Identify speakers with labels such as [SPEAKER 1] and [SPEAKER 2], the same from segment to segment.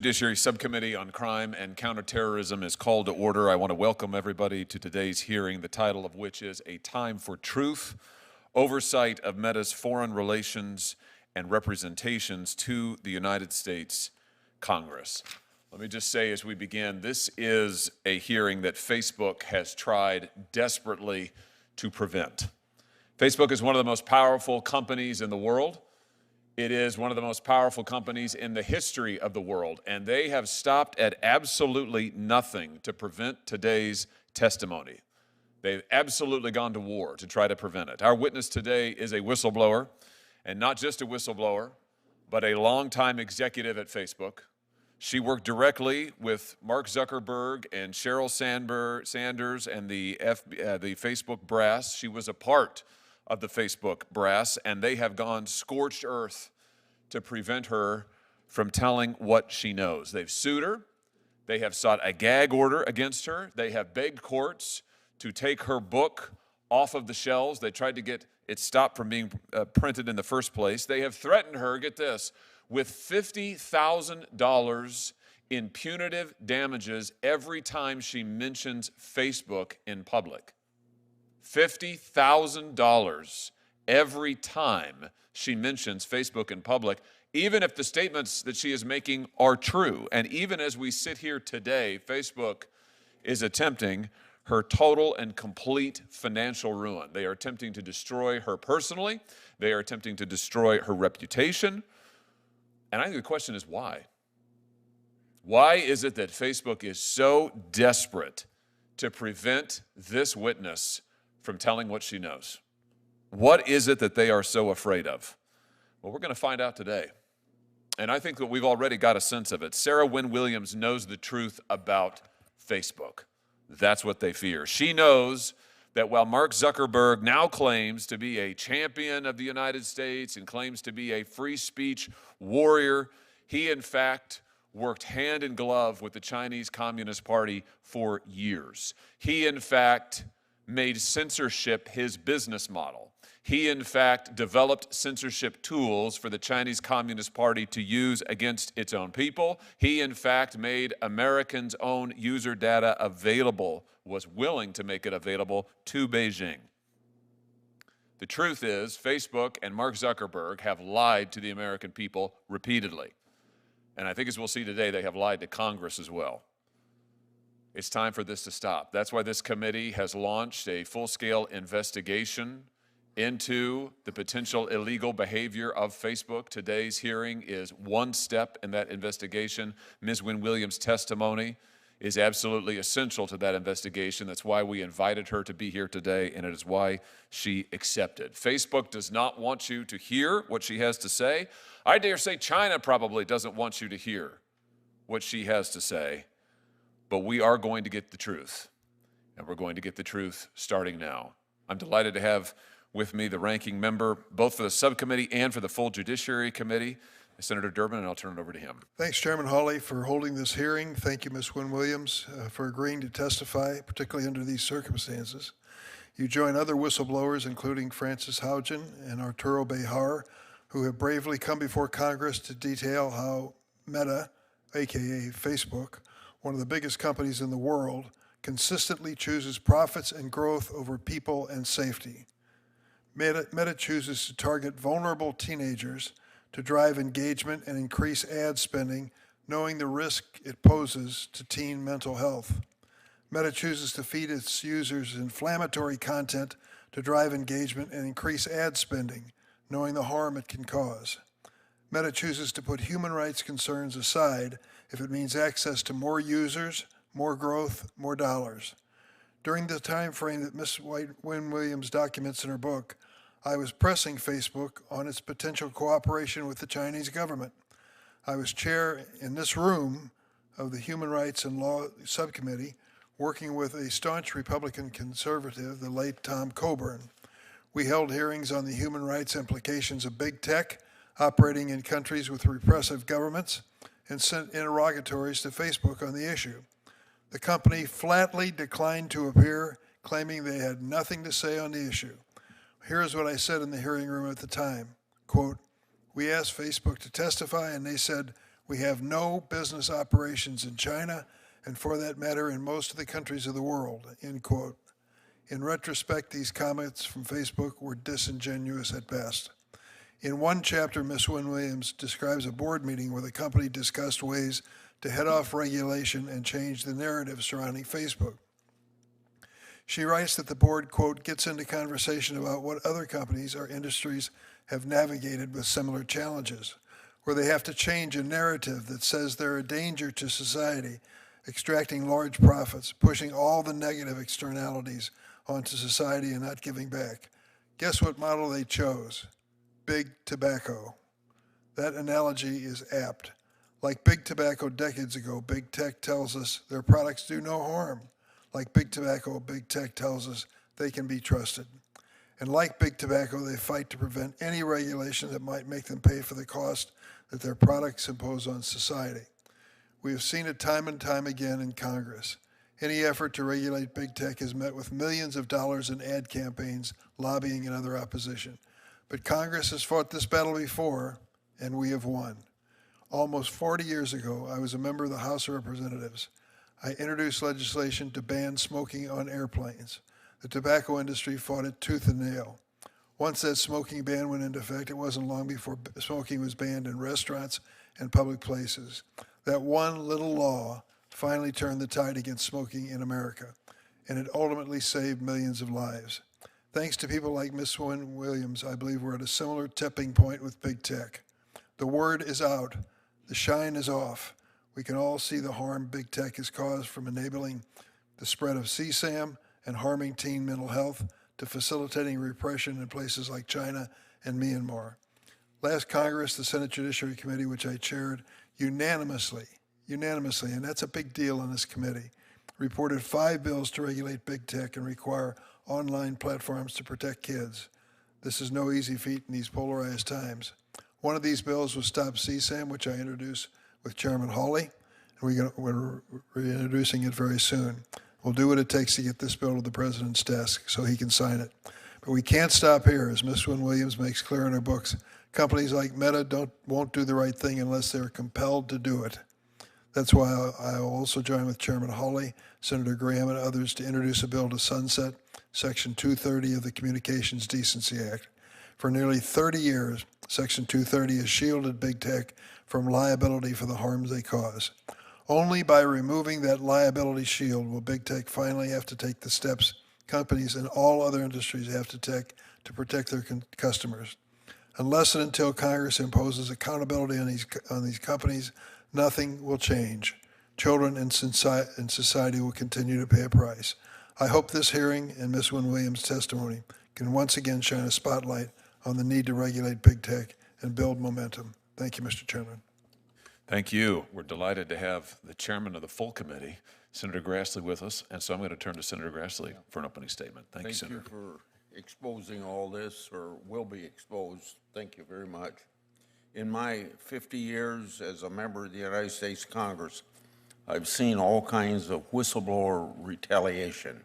[SPEAKER 1] Judiciary Subcommittee on Crime and Counterterrorism is called to order. I want to welcome everybody to today's hearing, the title of which is A Time for Truth, Oversight of Meta's Foreign Relations and Representations to the United States Congress. Let me just say as we begin, this is a hearing that Facebook has tried desperately to prevent. Facebook is one of the most powerful companies in the world. It is one of the most powerful companies in the history of the world, and they have stopped at absolutely nothing to prevent today's testimony. They've absolutely gone to war to try to prevent it. Our witness today is a whistleblower, and not just a whistleblower, but a longtime executive at Facebook. She worked directly with Mark Zuckerberg and Sheryl Sanders and the Facebook brass. She was a part of the Facebook brass, and they have gone scorched earth to prevent her from telling what she knows. They've sued her. They have sought a gag order against her. They have begged courts to take her book off of the shelves. They tried to get it stopped from being printed in the first place. They have threatened her, get this, with $50,000 in punitive damages every time she mentions Facebook in public. $50,000 every time she mentions Facebook in public, even if the statements that she is making are true. And even as we sit here today, Facebook is attempting her total and complete financial ruin. They are attempting to destroy her personally. They are attempting to destroy her reputation. And I think the question is why? Why is it that Facebook is so desperate to prevent this witness from telling what she knows? What is it that they are so afraid of? Well, we're going to find out today. And I think that we've already got a sense of it. Sarah Wynne Williams knows the truth about Facebook. That's what they fear. She knows that while Mark Zuckerberg now claims to be a champion of the United States and claims to be a free speech warrior, he in fact worked hand in glove with the Chinese Communist Party for years. He in fact made censorship his business model. He, in fact, developed censorship tools for the Chinese Communist Party to use against its own people. He, in fact, made Americans' own user data available, was willing to make it available to Beijing. The truth is, Facebook and Mark Zuckerberg have lied to the American people repeatedly. And I think as we'll see today, they have lied to Congress as well. It's time for this to stop. That's why this committee has launched a full-scale investigation into the potential illegal behavior of Facebook. Today's hearing is one step in that investigation. Ms. Wynne Williams' testimony is absolutely essential to that investigation. That's why we invited her to be here today, and it is why she accepted. Facebook does not want you to hear what she has to say. I dare say China probably doesn't want you to hear what she has to say. But we are going to get the truth, and we're going to get the truth starting now. I'm delighted to have with me the ranking member, both for the subcommittee and for the full Judiciary Committee, Senator Durbin, and I'll turn it over to him.
[SPEAKER 2] Thanks, Chairman Hawley, for holding this hearing. Thank you, Ms. Wynne Williams, for agreeing to testify, particularly under these circumstances. You join other whistleblowers, including Francis Haugen and Arturo Bejar, who have bravely come before Congress to detail how Meta, aka Facebook, one of the biggest companies in the world, consistently chooses profits and growth over people and safety. Meta chooses to target vulnerable teenagers to drive engagement and increase ad spending, knowing the risk it poses to teen mental health. Meta chooses to feed its users inflammatory content to drive engagement and increase ad spending, knowing the harm it can cause. Meta chooses to put human rights concerns aside if it means access to more users, more growth, more dollars. During the time frame that Ms. Wynne Williams documents in her book, I was pressing Facebook on its potential cooperation with the Chinese government. I was chair in this room of the Human Rights and Law Subcommittee, working with a staunch Republican conservative, the late Tom Coburn. We held hearings on the human rights implications of big tech operating in countries with repressive governments and sent interrogatories to Facebook on the issue. The company flatly declined to appear, claiming they had nothing to say on the issue. Here's what I said in the hearing room at the time, quote, "We asked Facebook to testify and they said, We have no business operations in China, and for that matter, in most of the countries of the world, end quote. In retrospect, these comments from Facebook were disingenuous at best. In one chapter, Ms. Wynne Williams describes a board meeting where the company discussed ways to head off regulation and change the narrative surrounding Facebook. She writes that the board, quote, gets into conversation about what other companies or industries have navigated with similar challenges, where they have to change a narrative that says they're a danger to society, extracting large profits, pushing all the negative externalities onto society and not giving back. Guess what model they chose? Big tobacco. That analogy is apt. Like big tobacco decades ago, big tech tells us their products do no harm. Like big tobacco, big tech tells us they can be trusted. And like big tobacco, they fight to prevent any regulation that might make them pay for the cost that their products impose on society. We have seen it time and time again in Congress. Any effort to regulate big tech is met with millions of dollars in ad campaigns, lobbying, and other opposition. But Congress has fought this battle before, and we have won. Almost 40 years ago, I was a member of the House of Representatives. I introduced legislation to ban smoking on airplanes. The tobacco industry fought it tooth and nail. Once that smoking ban went into effect, it wasn't long before smoking was banned in restaurants and public places. That one little law finally turned the tide against smoking in America, and it ultimately saved millions of lives. Thanks to people like Ms. Wynne Williams, I believe we're at a similar tipping point with big tech. The word is out. The shine is off. We can all see the harm big tech has caused, from enabling the spread of CSAM and harming teen mental health to facilitating repression in places like China and Myanmar. Last Congress, the Senate Judiciary Committee, which I chaired, unanimously, and that's a big deal on this committee, reported 5 bills to regulate big tech and require online platforms to protect kids. This is no easy feat in these polarized times. One of these bills was Stop CSAM, which I introduced with Chairman Hawley, and we're reintroducing it very soon. We'll do what it takes to get this bill to the president's desk so he can sign it. But we can't stop here, as Ms. Wynne Williams makes clear in her books. Companies like Meta won't do the right thing unless they're compelled to do it. That's why I will also join with Chairman Hawley, Senator Graham, and others to introduce a bill to sunset Section 230 of the Communications Decency Act. For nearly 30 years, Section 230 has shielded big tech from liability for the harms they cause. Only by removing that liability shield will big tech finally have to take the steps companies and all other industries have to take to protect their customers. Unless and until Congress imposes accountability on these companies, nothing will change. Children in society will continue to pay a price. I hope this hearing and Ms. Wynne Williams' testimony can once again shine a spotlight on the need to regulate big tech and build momentum. Thank you, Mr. Chairman.
[SPEAKER 1] Thank you. We're delighted to have the chairman of the full committee, Senator Grassley, with us. And so I'm going to turn to Senator Grassley for an opening statement. Thank you, Senator.
[SPEAKER 3] Thank you for exposing all this, or will be exposed. Thank you very much. In my 50 years as a member of the United States Congress, I've seen all kinds of whistleblower retaliation.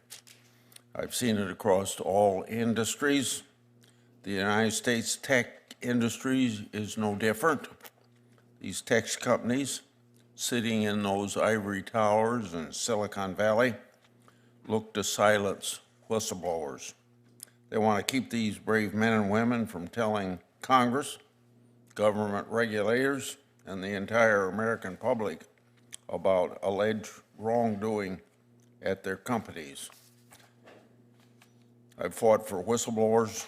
[SPEAKER 3] I've seen it across all industries. The United States tech industry is no different. These tech companies sitting in those ivory towers in Silicon Valley look to silence whistleblowers. They want to keep these brave men and women from telling Congress, government regulators, and the entire American public about alleged wrongdoing at their companies. I've fought for whistleblowers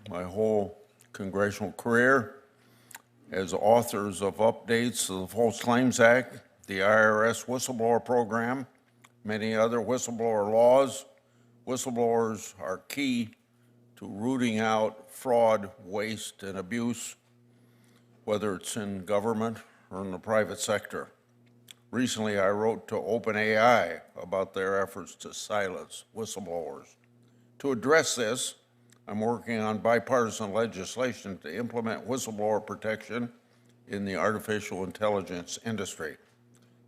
[SPEAKER 3] my whole congressional career as authors of updates to the False Claims Act, the IRS whistleblower program, many other whistleblower laws. Whistleblowers are key to rooting out fraud, waste, and abuse, whether it's in government or in the private sector. Recently, I wrote to OpenAI about their efforts to silence whistleblowers. To address this, I'm working on bipartisan legislation to implement whistleblower protection in the artificial intelligence industry.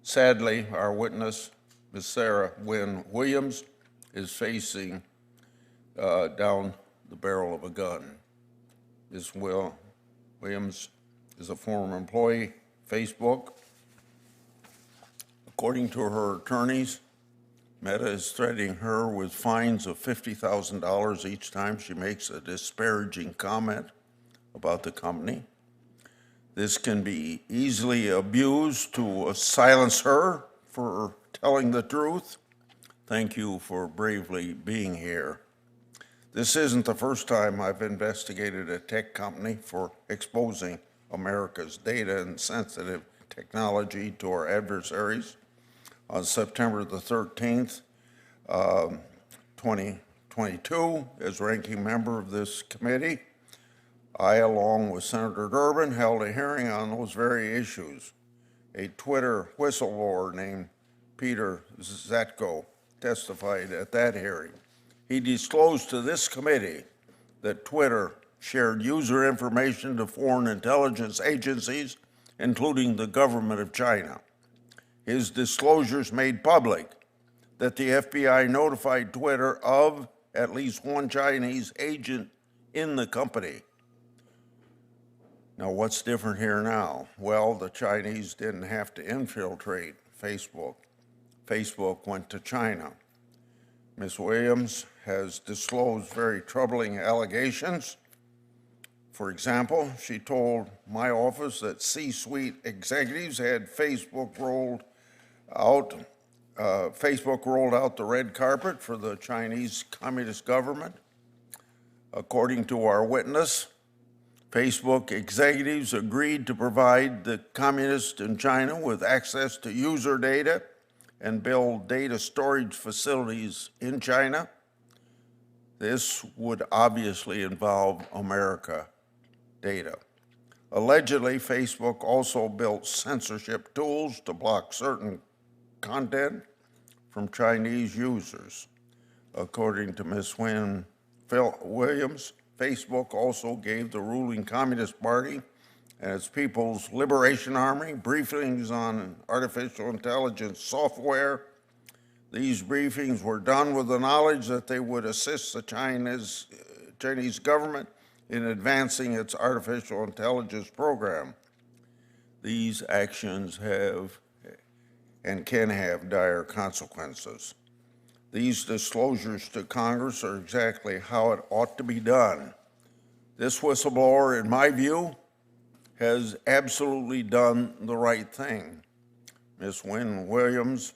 [SPEAKER 3] Sadly, our witness, Ms. Sarah Wynne Williams, is facing down the barrel of a gun. Ms. Williams is a former employee, Facebook. According to her attorneys, Meta is threatening her with fines of $50,000 each time she makes a disparaging comment about the company. This can be easily abused to silence her for telling the truth. Thank you for bravely being here. This isn't the first time I've investigated a tech company for exposing America's data and sensitive technology to our adversaries. On September the 13th, 2022, as ranking member of this committee, I, along with Senator Durbin, held a hearing on those very issues. A Twitter whistleblower named Peter Zatko testified at that hearing. He disclosed to this committee that Twitter shared user information to foreign intelligence agencies, including the government of China. His disclosures made public that the FBI notified Twitter of at least one Chinese agent in the company. Now, what's different here now? Well, the Chinese didn't have to infiltrate Facebook. Facebook went to China. Ms. Williams has disclosed very troubling allegations. For example, she told my office that C-suite executives had Facebook rolled out the red carpet for the Chinese Communist government. According to our witness, Facebook executives agreed to provide the communists in China with access to user data and build data storage facilities in China. This would obviously involve America data. Allegedly, Facebook also built censorship tools to block certain content from Chinese users. According to Ms. Williams, Facebook also gave the ruling Communist Party and its People's Liberation Army briefings on artificial intelligence software. These briefings were done with the knowledge that they would assist the Chinese government in advancing its artificial intelligence program. These actions have and can have dire consequences. These disclosures to Congress are exactly how it ought to be done. This whistleblower, in my view, has absolutely done the right thing. Ms. Williams,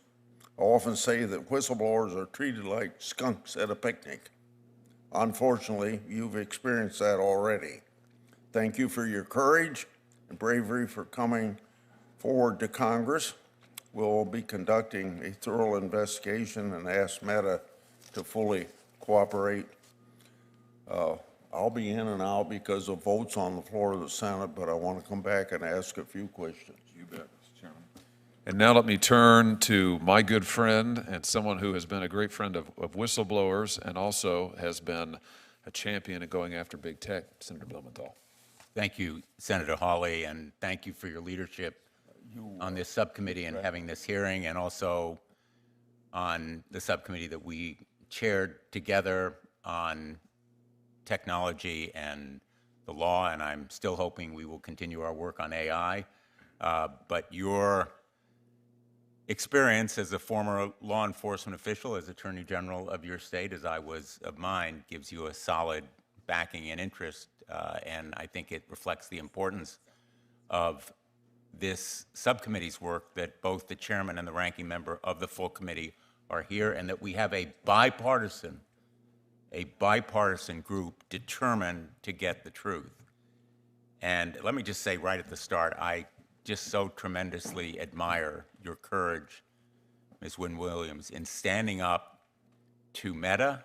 [SPEAKER 3] I often say that whistleblowers are treated like skunks at a picnic. Unfortunately, you've experienced that already. Thank you for your courage and bravery for coming forward to Congress. We'll be conducting a thorough investigation and ask Meta to fully cooperate. I'll be in and out because of votes on the floor of the Senate, but I want to come back and ask a few questions.
[SPEAKER 1] You bet, Mr. Chairman. And now let me turn to my good friend and someone who has been a great friend of whistleblowers and also has been a champion in going after big tech, Senator Blumenthal.
[SPEAKER 4] Thank you, Senator Hawley, and thank you for your leadership on this subcommittee and having this hearing, and also on the subcommittee that we chaired together on technology and the law, and I'm still hoping we will continue our work on AI. But your experience as a former law enforcement official, as Attorney General of your state, as I was of mine, gives you a solid backing and interest, and I think it reflects the importance of this subcommittee's work, that both the chairman and the ranking member of the full committee are here, and that we have a bipartisan group determined to get the truth. And let me just say right at the start, I just so tremendously admire your courage, Ms. Williams, in standing up to Meta,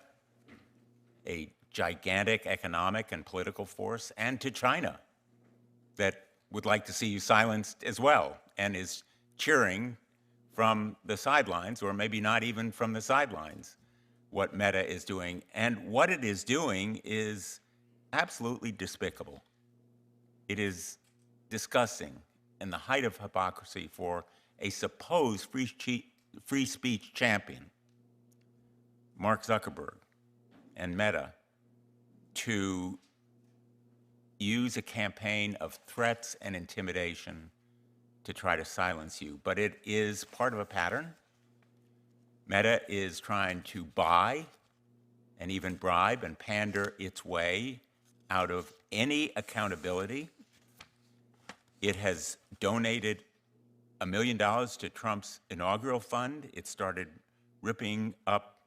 [SPEAKER 4] a gigantic economic and political force, and to China that would like to see you silenced as well and is cheering from the sidelines, or maybe not even from the sidelines, what Meta is doing. And what it is doing is absolutely despicable. It is disgusting and the height of hypocrisy for a supposed free speech champion, Mark Zuckerberg and Meta, to use a campaign of threats and intimidation to try to silence you, but it is part of a pattern. Meta is trying to buy and even bribe and pander its way out of any accountability. It has donated $1 million to Trump's inaugural fund. It started ripping up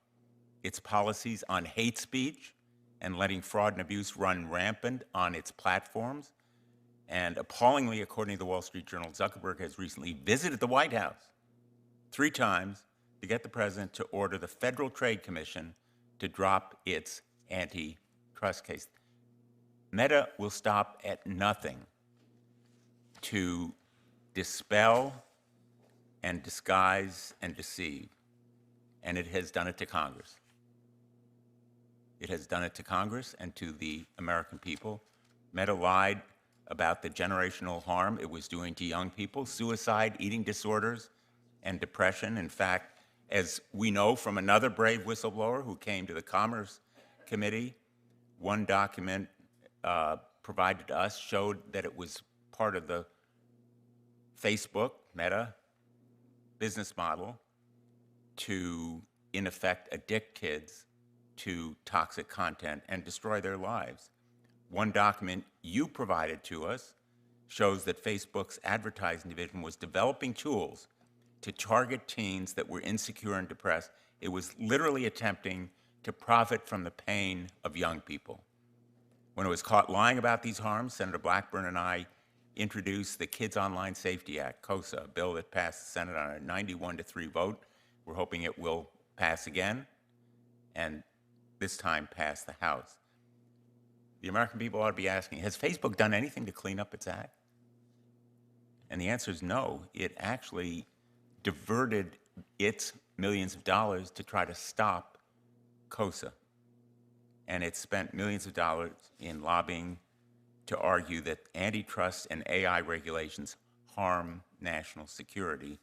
[SPEAKER 4] its policies on hate speech and letting fraud and abuse run rampant on its platforms. And appallingly, according to the Wall Street Journal, Zuckerberg has recently visited the White House 3 times to get the president to order the Federal Trade Commission to drop its antitrust case. Meta will stop at nothing to dispel and disguise and deceive. And it has done it to Congress. It has done it to Congress and to the American people. Meta lied about the generational harm it was doing to young people, suicide, eating disorders, and depression. In fact, as we know from another brave whistleblower who came to the Commerce Committee, one document provided to us showed that it was part of the Facebook, Meta, business model to, in effect, addict kids to toxic content and destroy their lives. One document you provided to us shows that Facebook's advertising division was developing tools to target teens that were insecure and depressed. It was literally attempting to profit from the pain of young people. When it was caught lying about these harms, Senator Blackburn and I introduced the Kids Online Safety Act, COSA, a bill that passed the Senate on a 91-3 vote. We're hoping it will pass again, and this time pass the House. The American people ought to be asking, has Facebook done anything to clean up its act? And the answer is no. It actually diverted its millions of dollars to try to stop COSA. And it spent millions of dollars in lobbying to argue that antitrust and AI regulations harm national security.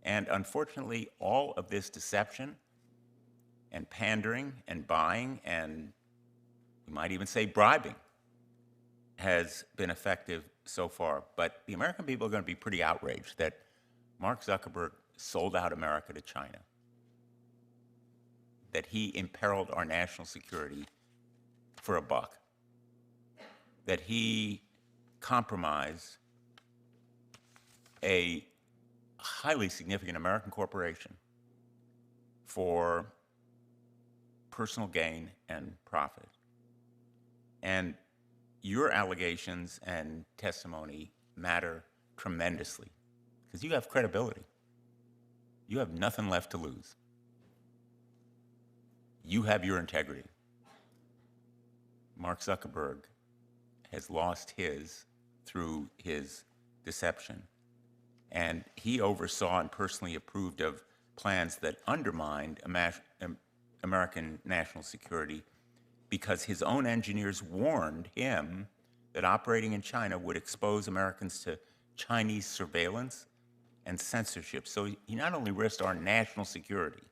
[SPEAKER 4] And unfortunately, all of this deception and pandering and buying and we might even say bribing has been effective so far. But the American people are going to be pretty outraged that Mark Zuckerberg sold out America to China, that he imperiled our national security for a buck, that he compromised a highly significant American corporation for personal gain and profit. And your allegations and testimony matter tremendously because you have credibility. You have nothing left to lose. You have your integrity. Mark Zuckerberg has lost his through his deception. And he oversaw and personally approved of plans that undermined American national security because his own engineers warned him that operating in China would expose Americans to Chinese surveillance and censorship. So he not only risked our national security,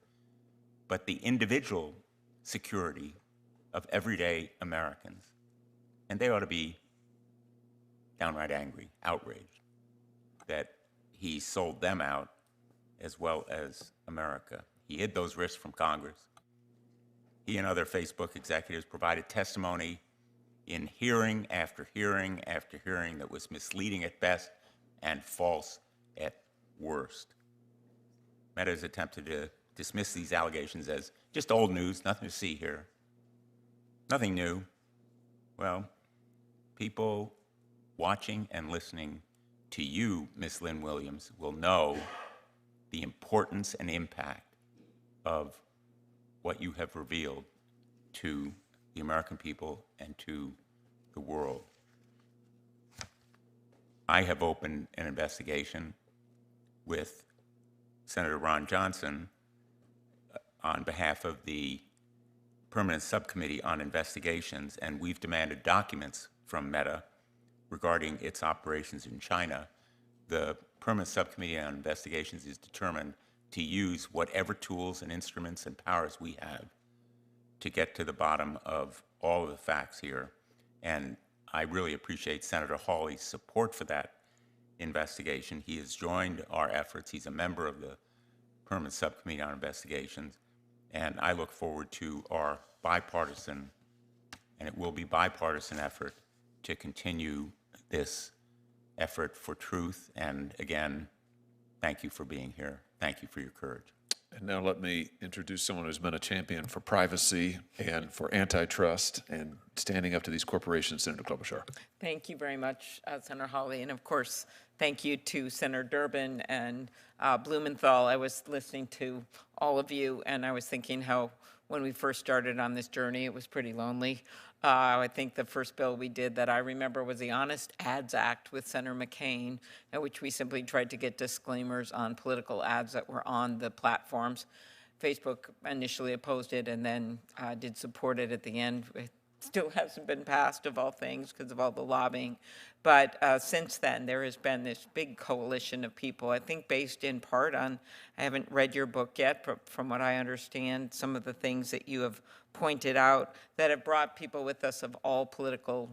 [SPEAKER 4] but the individual security of everyday Americans. And they ought to be downright angry, outraged that he sold them out as well as America. He hid those risks from Congress. He and other Facebook executives provided testimony in hearing after hearing after hearing that was misleading at best and false at worst. Meta has attempted to dismiss these allegations as just old news, nothing to see here, nothing new. Well, people watching and listening to you, Ms. Lynn Williams, will know the importance and impact of what you have revealed to the American people and to the world. I have opened an investigation with Senator Ron Johnson on behalf of the Permanent Subcommittee on Investigations, and we've demanded documents from Meta regarding its operations in China. The Permanent Subcommittee on Investigations is determined to use whatever tools and instruments and powers we have to get to the bottom of all of the facts here. And I really appreciate Senator Hawley's support for that investigation. He has joined our efforts. He's a member of the Permanent Subcommittee on Investigations, and I look forward to our bipartisan, and it will be bipartisan effort to continue this effort for truth. And again, thank you for being here. Thank you for your courage.
[SPEAKER 1] And now let me introduce someone who's been a champion for privacy and for antitrust and standing up to these corporations, Senator Klobuchar.
[SPEAKER 5] Thank you very much, Senator Hawley. And of course, thank you to Senator Durbin and Blumenthal. I was listening to all of you, and I was thinking how when we first started on this journey, it was pretty lonely. I think the first bill we did that I remember was the Honest Ads Act with Senator McCain, in which we simply tried to get disclaimers on political ads that were on the platforms. Facebook initially opposed it and then did support it at the end. It still hasn't been passed, of all things, because of all the lobbying. But since then, there has been this big coalition of people, I think based in part on, I haven't read your book yet, but from what I understand, some of the things that you have pointed out that have brought people with us of all political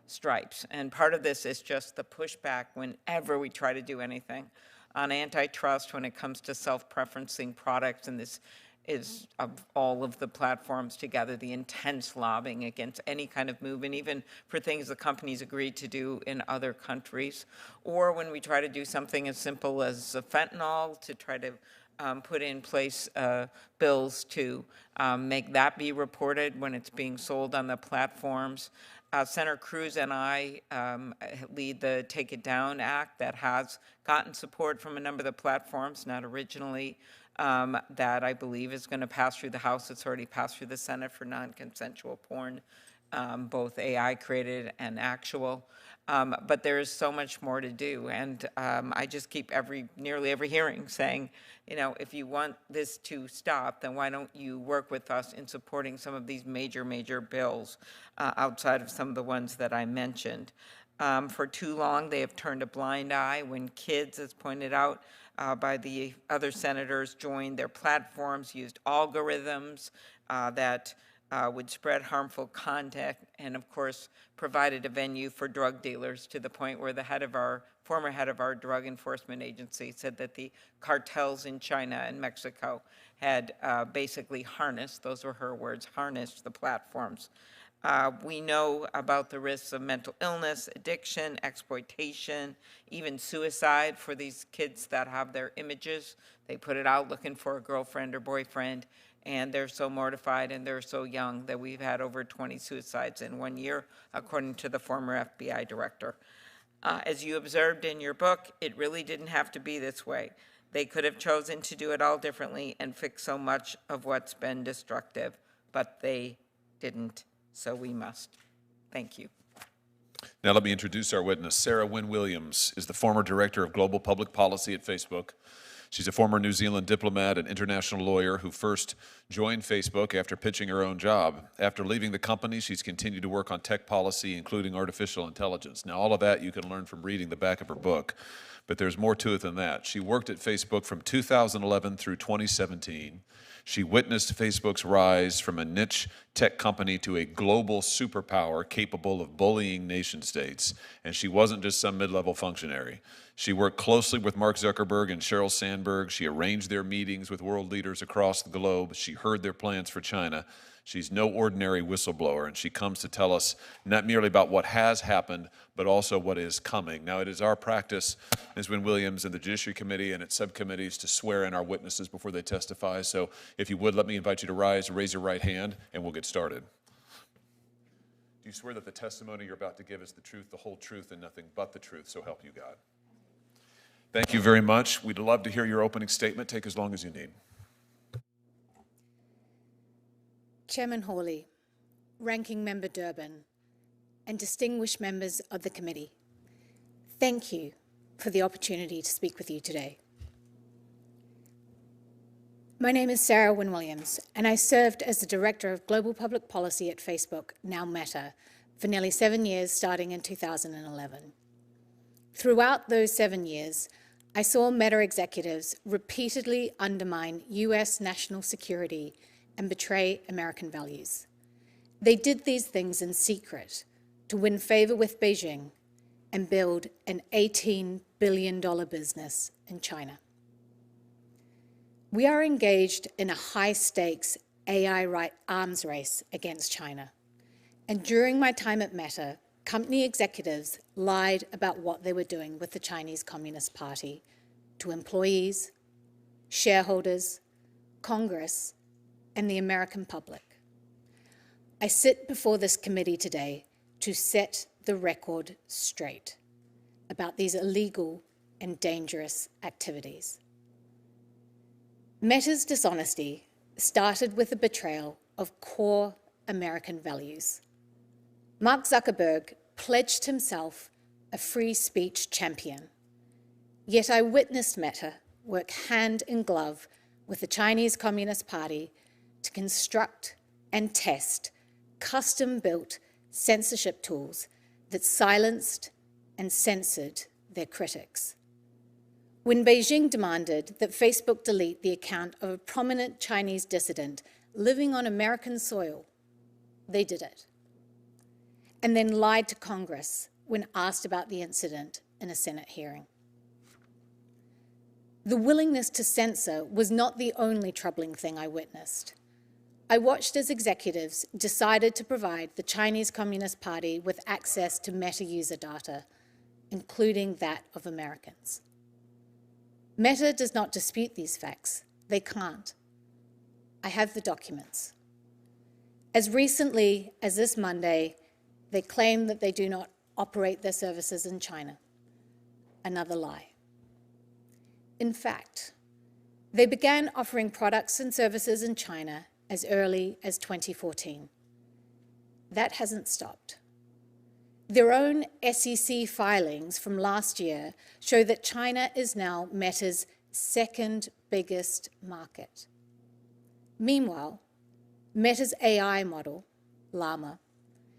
[SPEAKER 5] stripes. And part of this is just the pushback whenever we try to do anything on antitrust when it comes to self-preferencing products, and this is of all of the platforms together, the intense lobbying against any kind of move, and even for things the companies agreed to do in other countries. Or when we try to do something as simple as fentanyl, to try to put in place bills to make that be reported when it's being sold on the platforms. Senator Cruz and I lead the Take It Down Act that has gotten support from a number of the platforms, not originally, that I believe is going to pass through the House. It's already passed through the Senate for non-consensual porn, both AI created and actual. But there is so much more to do. And I just keep nearly every hearing saying, you know, if you want this to stop, then why don't you work with us in supporting some of these major, major bills outside of some of the ones that I mentioned. For too long, they have turned a blind eye when kids, as pointed out by the other senators, joined their platforms, used algorithms that would spread harmful content, and of course provided a venue for drug dealers, to the point where the former head of our drug enforcement agency said that the cartels in China and Mexico had basically harnessed, those were her words, harnessed the platforms. We know about the risks of mental illness, addiction, exploitation, even suicide for these kids that have their images. They put it out looking for a girlfriend or boyfriend, and they're so mortified and they're so young that we've had over 20 suicides in 1 year, according to the former FBI director. As you observed in your book, it really didn't have to be this way. They could have chosen to do it all differently and fix so much of what's been destructive, but they didn't, so we must. Thank you.
[SPEAKER 1] Now let me introduce our witness. Sarah Wynne Williams is the former Director of Global Public Policy at Facebook. She's a former New Zealand diplomat and international lawyer who first joined Facebook after pitching her own job. After leaving the company, she's continued to work on tech policy, including artificial intelligence. Now, all of that you can learn from reading the back of her book, but there's more to it than that. She worked at Facebook from 2011 through 2017. She witnessed Facebook's rise from a niche tech company to a global superpower capable of bullying nation states. And she wasn't just some mid-level functionary. She worked closely with Mark Zuckerberg and Sheryl Sandberg. She arranged their meetings with world leaders across the globe. She heard their plans for China. She's no ordinary whistleblower, and she comes to tell us not merely about what has happened, but also what is coming. Now, it is our practice, Ms. Wynne Williams, and the Judiciary Committee and its subcommittees to swear in our witnesses before they testify. So if you would, let me invite you to rise, raise your right hand, and we'll get started. Do you swear that the testimony you're about to give is the truth, the whole truth, and nothing but the truth, so help you God? Thank you very much. We'd love to hear your opening statement. Take as long as you need.
[SPEAKER 6] Chairman Hawley, Ranking Member Durbin, and distinguished members of the committee, thank you for the opportunity to speak with you today. My name is Sarah Wynne Williams, and I served as the Director of Global Public Policy at Facebook, now Meta, for nearly 7 years, starting in 2011. Throughout those 7 years, I saw Meta executives repeatedly undermine US national security and betray American values. They did these things in secret to win favor with Beijing and build an $18 billion business in China. We are engaged in a high-stakes AI arms race against China. And during my time at Meta, company executives lied about what they were doing with the Chinese Communist Party to employees, shareholders, Congress, and the American public. I sit before this committee today to set the record straight about these illegal and dangerous activities. Meta's dishonesty started with the betrayal of core American values. Mark Zuckerberg pledged himself a free speech champion, yet I witnessed Meta work hand in glove with the Chinese Communist Party to construct and test custom-built censorship tools that silenced and censored their critics. When Beijing demanded that Facebook delete the account of a prominent Chinese dissident living on American soil, they did it, and then lied to Congress when asked about the incident in a Senate hearing. The willingness to censor was not the only troubling thing I witnessed. I watched as executives decided to provide the Chinese Communist Party with access to Meta user data, including that of Americans. Meta does not dispute these facts. They can't. I have the documents. As recently as this Monday, they claim that they do not operate their services in China. Another lie. In fact, they began offering products and services in China as early as 2014. That hasn't stopped. Their own SEC filings from last year show that China is now Meta's second biggest market. Meanwhile, Meta's AI model, Llama,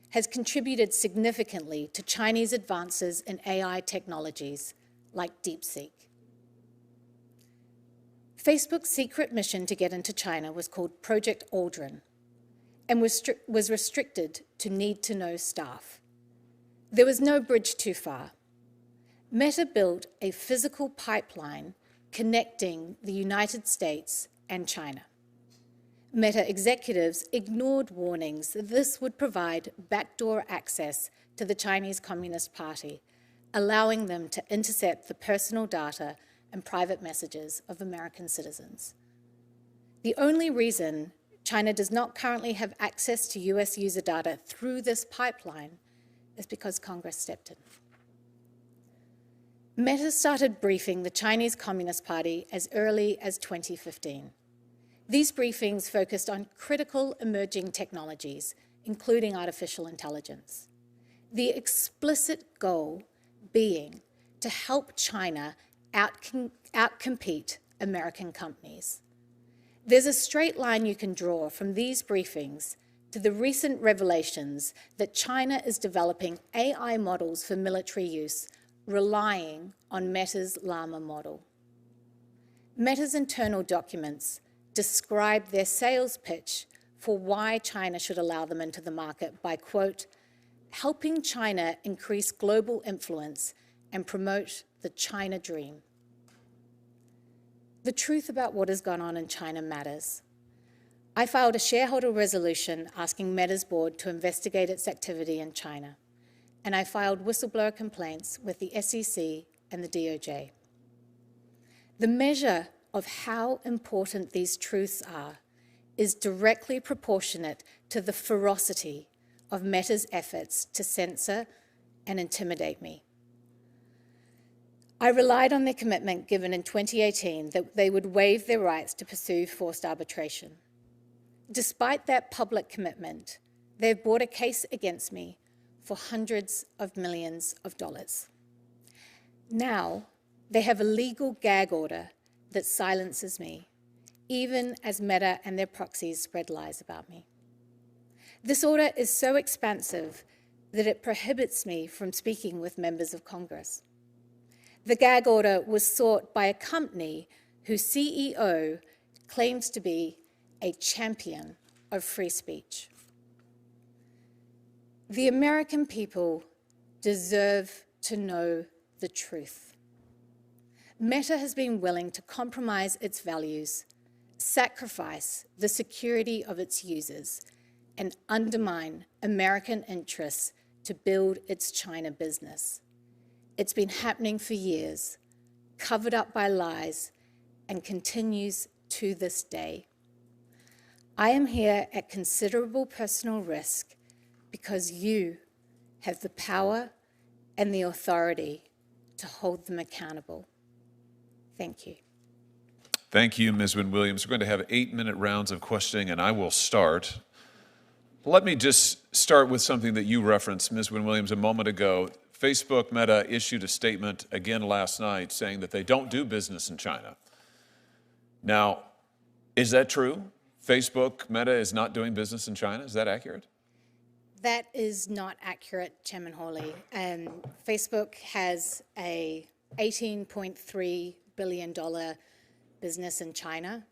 [SPEAKER 6] has contributed significantly to Chinese advances in AI technologies like DeepSeek. Facebook's secret mission to get into China was called Project Aldrin and was restricted to need-to-know staff. There was no bridge too far. Meta built a physical pipeline connecting the United States and China. Meta executives ignored warnings that this would provide backdoor access to the Chinese Communist Party, allowing them to intercept the personal data and private messages of American citizens. The only reason China does not currently have access to US user data through this pipeline is because Congress stepped in. Meta started briefing the Chinese Communist Party as early as 2015. These briefings focused on critical emerging technologies, including artificial intelligence. The explicit goal being to help China outcompete American companies. There's a straight line you can draw from these briefings to the recent revelations that China is developing AI models for military use, relying on Meta's Llama model. Meta's internal documents describe their sales pitch for why China should allow them into the market by, quote, helping China increase global influence and promote the China dream. The truth about what has gone on in China matters. I filed a shareholder resolution asking Meta's board to investigate its activity in China, and I filed whistleblower complaints with the SEC and the DOJ. The measure of how important these truths are is directly proportionate to the ferocity of Meta's efforts to censor and intimidate me. I relied on their commitment given in 2018 that they would waive their rights to pursue forced arbitration. Despite that public commitment, they've brought a case against me for hundreds of millions of dollars. Now, they have a legal gag order that silences me, even as Meta and their proxies spread lies about me. This order is so expansive that it prohibits me from speaking with members of Congress. The gag order was sought by a company whose CEO claims to be a champion of free speech. The American people deserve to know the truth. Meta has been willing to compromise its values, sacrifice the security of its users, and undermine American interests to build its China business. It's been happening for years, covered up by lies, and continues to this day. I am here at considerable personal risk because you have the power and the authority to hold them accountable. Thank you.
[SPEAKER 1] Thank you, Ms. Wynne-Williams. We're going to have 8-minute rounds of questioning, and I will start. Let me just start with something that you referenced, Ms. Wynne-Williams, a moment ago. Facebook Meta issued a statement again last night saying that they don't do business in China. Now, is that true? Facebook Meta is not doing business in China? Is that accurate?
[SPEAKER 6] That is not accurate, Chairman Hawley. Facebook has a $18.3 billion business in China.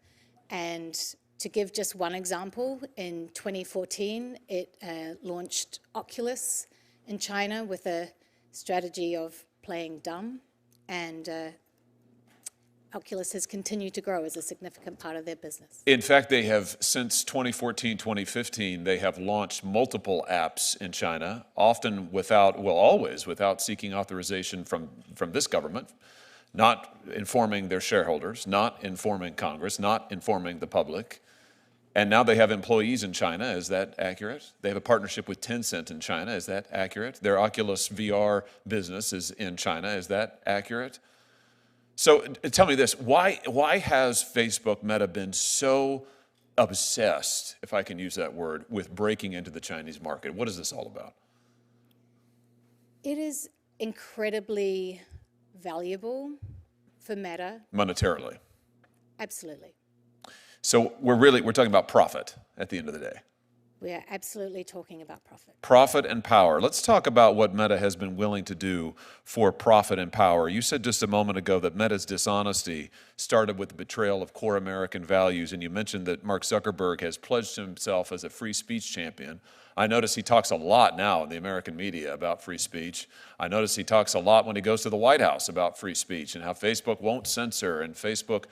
[SPEAKER 6] And to give just one example, in 2014, it launched Oculus in China with a strategy of playing dumb. And Oculus has continued to grow as a significant part of their business.
[SPEAKER 1] In fact, they have, since 2014, 2015, they have launched multiple apps in China, often without, well, always without seeking authorization from this government, not informing their shareholders, not informing Congress, not informing the public. And now they have employees in China. Is that accurate? They have a partnership with Tencent in China. Is that accurate? Their Oculus VR business is in China. Is that accurate? So tell me this, why has Facebook Meta been so obsessed, if I can use that word, with breaking into the Chinese market? What is this all about?
[SPEAKER 6] It is incredibly valuable for Meta.
[SPEAKER 1] Monetarily.
[SPEAKER 6] Absolutely.
[SPEAKER 1] So we're talking about profit at the end of the day.
[SPEAKER 6] We are absolutely talking about profit.
[SPEAKER 1] Profit and power. Let's talk about what Meta has been willing to do for profit and power. You said just a moment ago that Meta's dishonesty started with the betrayal of core American values, and you mentioned that Mark Zuckerberg has pledged himself as a free speech champion. I notice he talks a lot now in the American media about free speech. I notice he talks a lot when he goes to the White House about free speech and how Facebook won't censor and Facebook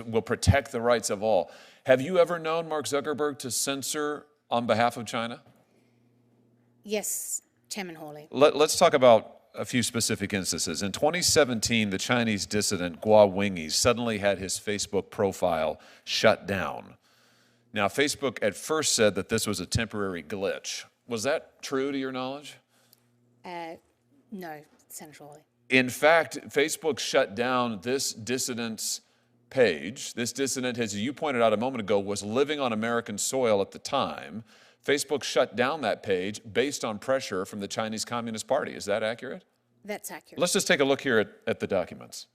[SPEAKER 1] will protect the rights of all. Have you ever known Mark Zuckerberg to censor on behalf of China?
[SPEAKER 6] Yes, Chairman Hawley.
[SPEAKER 1] Let's talk about a few specific instances. In 2017, the Chinese dissident Guo Wengyi suddenly had his Facebook profile shut down. Now, Facebook at first said that this was a temporary glitch. Was that true to your knowledge?
[SPEAKER 6] No, Senator Hawley.
[SPEAKER 1] In fact, Facebook shut down this dissident's page. This dissident, as you pointed out a moment ago, was living on American soil at the time. Facebook shut down that page based on pressure from the Chinese Communist Party. Is that accurate?
[SPEAKER 6] That's accurate.
[SPEAKER 1] Let's just take a look here at the documents.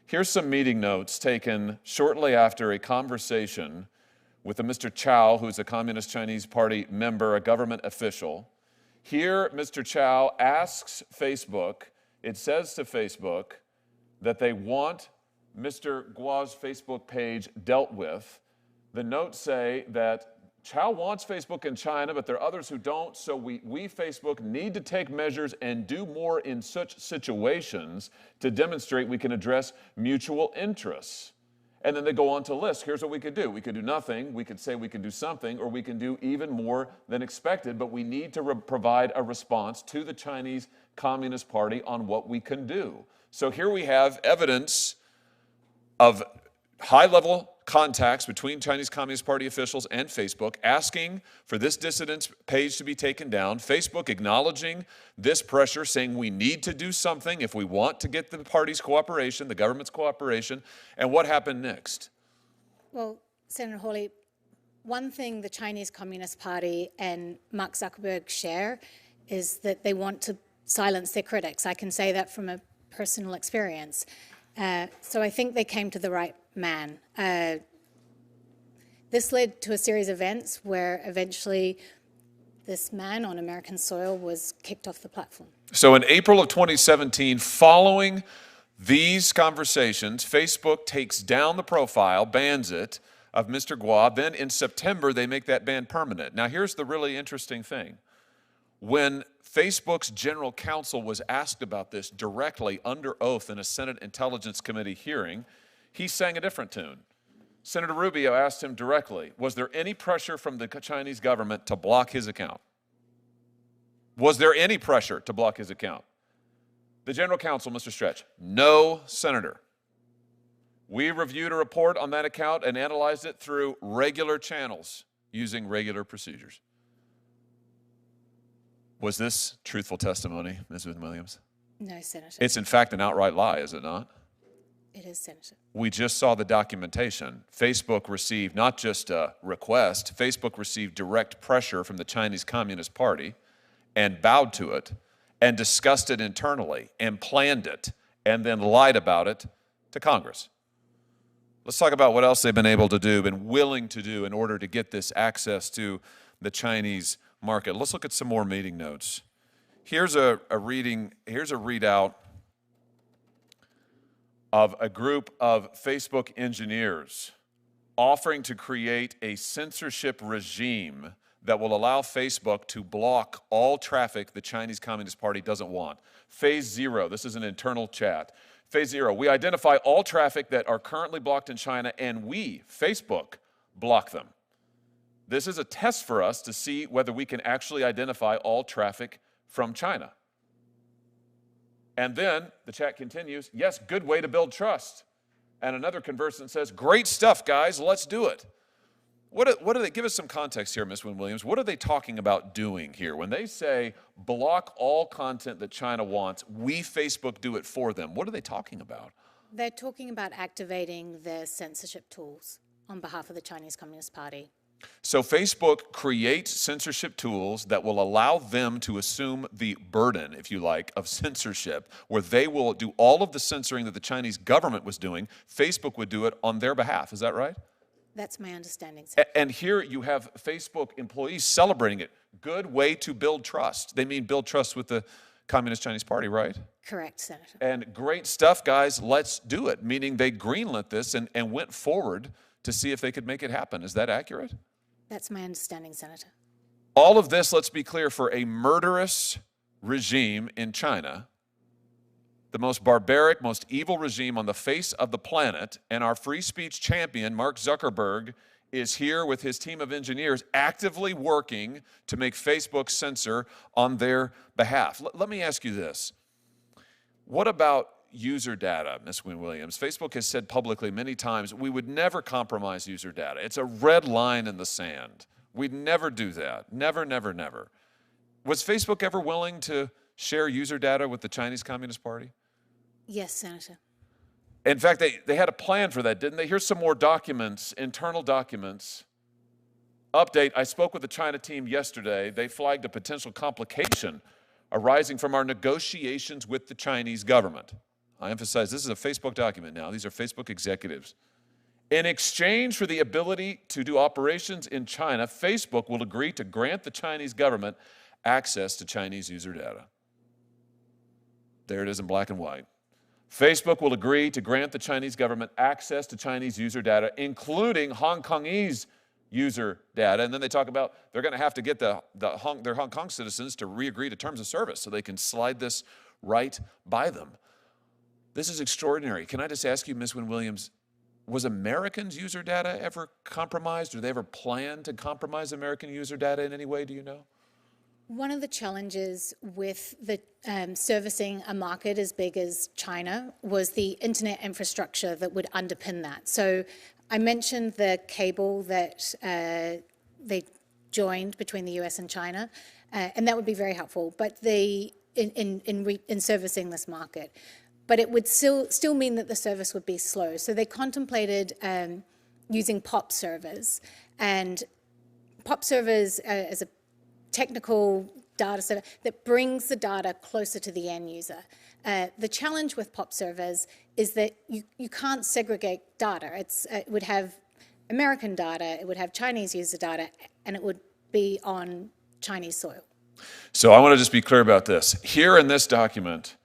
[SPEAKER 1] Here's some meeting notes taken shortly after a conversation with a Mr. Chow, who's a Communist Chinese Party member, a government official. Here, Mr. Chow asks Facebook, it says to Facebook that they want Mr. Guo's Facebook page dealt with. The notes say that Chow wants Facebook in China, but there are others who don't, so we Facebook need to take measures and do more in such situations to demonstrate we can address mutual interests. And then they go on to list, here's what we could do. We could do nothing, we could say we can do something, or we can do even more than expected, but we need to provide a response to the Chinese Communist Party on what we can do. So here we have evidence of high-level contacts between Chinese Communist Party officials and Facebook asking for this dissident's page to be taken down, Facebook acknowledging this pressure, saying we need to do something if we want to get the party's cooperation, the government's cooperation, and what happened next?
[SPEAKER 6] Well, Senator Hawley, one thing the Chinese Communist Party and Mark Zuckerberg share is that they want to silence their critics. I can say that from a personal experience. So I think they came to the right man. This led to a series of events where eventually this man on American soil was kicked off the platform.
[SPEAKER 1] So in April of 2017, following these conversations, Facebook takes down the profile, bans it, of Mr. Guo. Then in September, they make that ban permanent. Now here's the really interesting thing. When Facebook's general counsel was asked about this directly under oath in a Senate Intelligence Committee hearing, he sang a different tune. Senator Rubio asked him directly, was there any pressure from the Chinese government to block his account? Was there any pressure to block his account? The general counsel, Mr. Stretch, no, Senator. We reviewed a report on that account and analyzed it through regular channels using regular procedures. Was this truthful testimony, Ms. Williams?
[SPEAKER 6] No, Senator.
[SPEAKER 1] It's in fact an outright lie, is it not?
[SPEAKER 6] It is, Senator.
[SPEAKER 1] We just saw the documentation. Facebook received not just a request, Facebook received direct pressure from the Chinese Communist Party and bowed to it and discussed it internally and planned it and then lied about it to Congress. Let's talk about what else they've been able to do, been willing to do in order to get this access to the Chinese market. Let's look at some more meeting notes. Here's a readout of a group of Facebook engineers offering to create a censorship regime that will allow Facebook to block all traffic the Chinese Communist Party doesn't want. Phase 0, this is an internal chat. Phase 0, we identify all traffic that are currently blocked in China and we, Facebook, block them. This is a test for us to see whether we can actually identify all traffic from China. And then the chat continues, yes, good way to build trust. And another conversant says, great stuff, guys, let's do it. What do they, give us some context here, Ms. Williams. What are they talking about doing here? When they say block all content that China wants, we, Facebook, do it for them. What are they talking about?
[SPEAKER 6] They're talking about activating their censorship tools on behalf of the Chinese Communist Party.
[SPEAKER 1] So Facebook creates censorship tools that will allow them to assume the burden, if you like, of censorship, where they will do all of the censoring that the Chinese government was doing. Facebook would do it on their behalf. Is that right?
[SPEAKER 6] That's my understanding, sir.
[SPEAKER 1] And here you have Facebook employees celebrating it. Good way to build trust. They mean build trust with the Communist Chinese Party, right?
[SPEAKER 6] Correct, Senator.
[SPEAKER 1] And great stuff, guys, let's do it. Meaning they greenlit this and went forward to see if they could make it happen. Is that accurate?
[SPEAKER 6] That's my understanding, Senator.
[SPEAKER 1] All of this, let's be clear, for a murderous regime in China, the most barbaric, most evil regime on the face of the planet, and our free speech champion, Mark Zuckerberg, is here with his team of engineers actively working to make Facebook censor on their behalf. Let me ask you this. What about user data, Ms. Williams? Facebook has said publicly many times, we would never compromise user data. It's a red line in the sand. We'd never do that. Never, never, never. Was Facebook ever willing to share user data with the Chinese Communist Party?
[SPEAKER 6] Yes, Senator.
[SPEAKER 1] In fact, they had a plan for that, didn't they? Here's some more documents, internal documents. Update, I spoke with the China team yesterday. They flagged a potential complication arising from our negotiations with the Chinese government. I emphasize this is a Facebook document now. These are Facebook executives. In exchange for the ability to do operations in China, Facebook will agree to grant the Chinese government access to Chinese user data. There it is in black and white. Facebook will agree to grant the Chinese government access to Chinese user data, including Hong Kongese user data. And then they talk about they're going to have to get their Hong Kong citizens to re-agree to terms of service so they can slide this right by them. This is extraordinary. Can I just ask you, Ms. Williams, was Americans' user data ever compromised? Or they ever plan to compromise American user data in any way, do you know?
[SPEAKER 6] One of the challenges with the servicing a market as big as China was the internet infrastructure that would underpin that. So I mentioned the cable that they joined between the US and China, and that would be very helpful. But in servicing this market, but it would still mean that the service would be slow. So they contemplated using POP servers, and POP servers as a technical data server that brings the data closer to the end user. The challenge with POP servers is that you can't segregate data. It would have American data, it would have Chinese user data, and it would be on Chinese soil.
[SPEAKER 1] So I want to just be clear about this. Here in this document,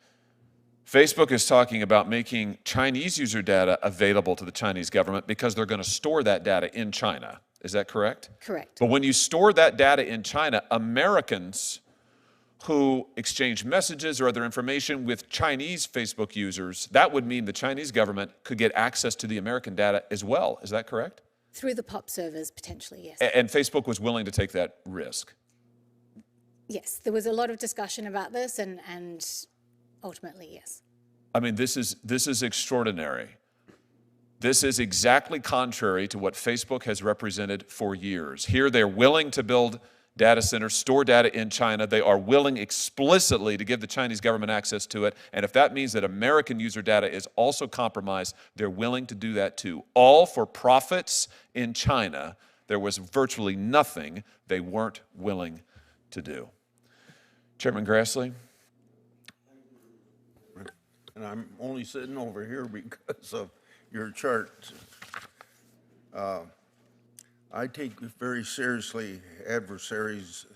[SPEAKER 1] Facebook is talking about making Chinese user data available to the Chinese government because they're going to store that data in China. Is that correct?
[SPEAKER 6] Correct.
[SPEAKER 1] But when you store that data in China, Americans who exchange messages or other information with Chinese Facebook users, that would mean the Chinese government could get access to the American data as well. Is that correct?
[SPEAKER 6] Through the POP servers, potentially, yes.
[SPEAKER 1] And Facebook was willing to take that risk?
[SPEAKER 6] Yes, there was a lot of discussion about this, and ultimately, yes.
[SPEAKER 1] I mean, this is extraordinary. This is exactly contrary to what Facebook has represented for years. Here, they're willing to build data centers, store data in China. They are willing explicitly to give the Chinese government access to it. And if that means that American user data is also compromised, they're willing to do that too. All for profits in China. There was virtually nothing they weren't willing to do. Chairman Grassley?
[SPEAKER 3] And I'm only sitting over here because of your chart. I take very seriously adversaries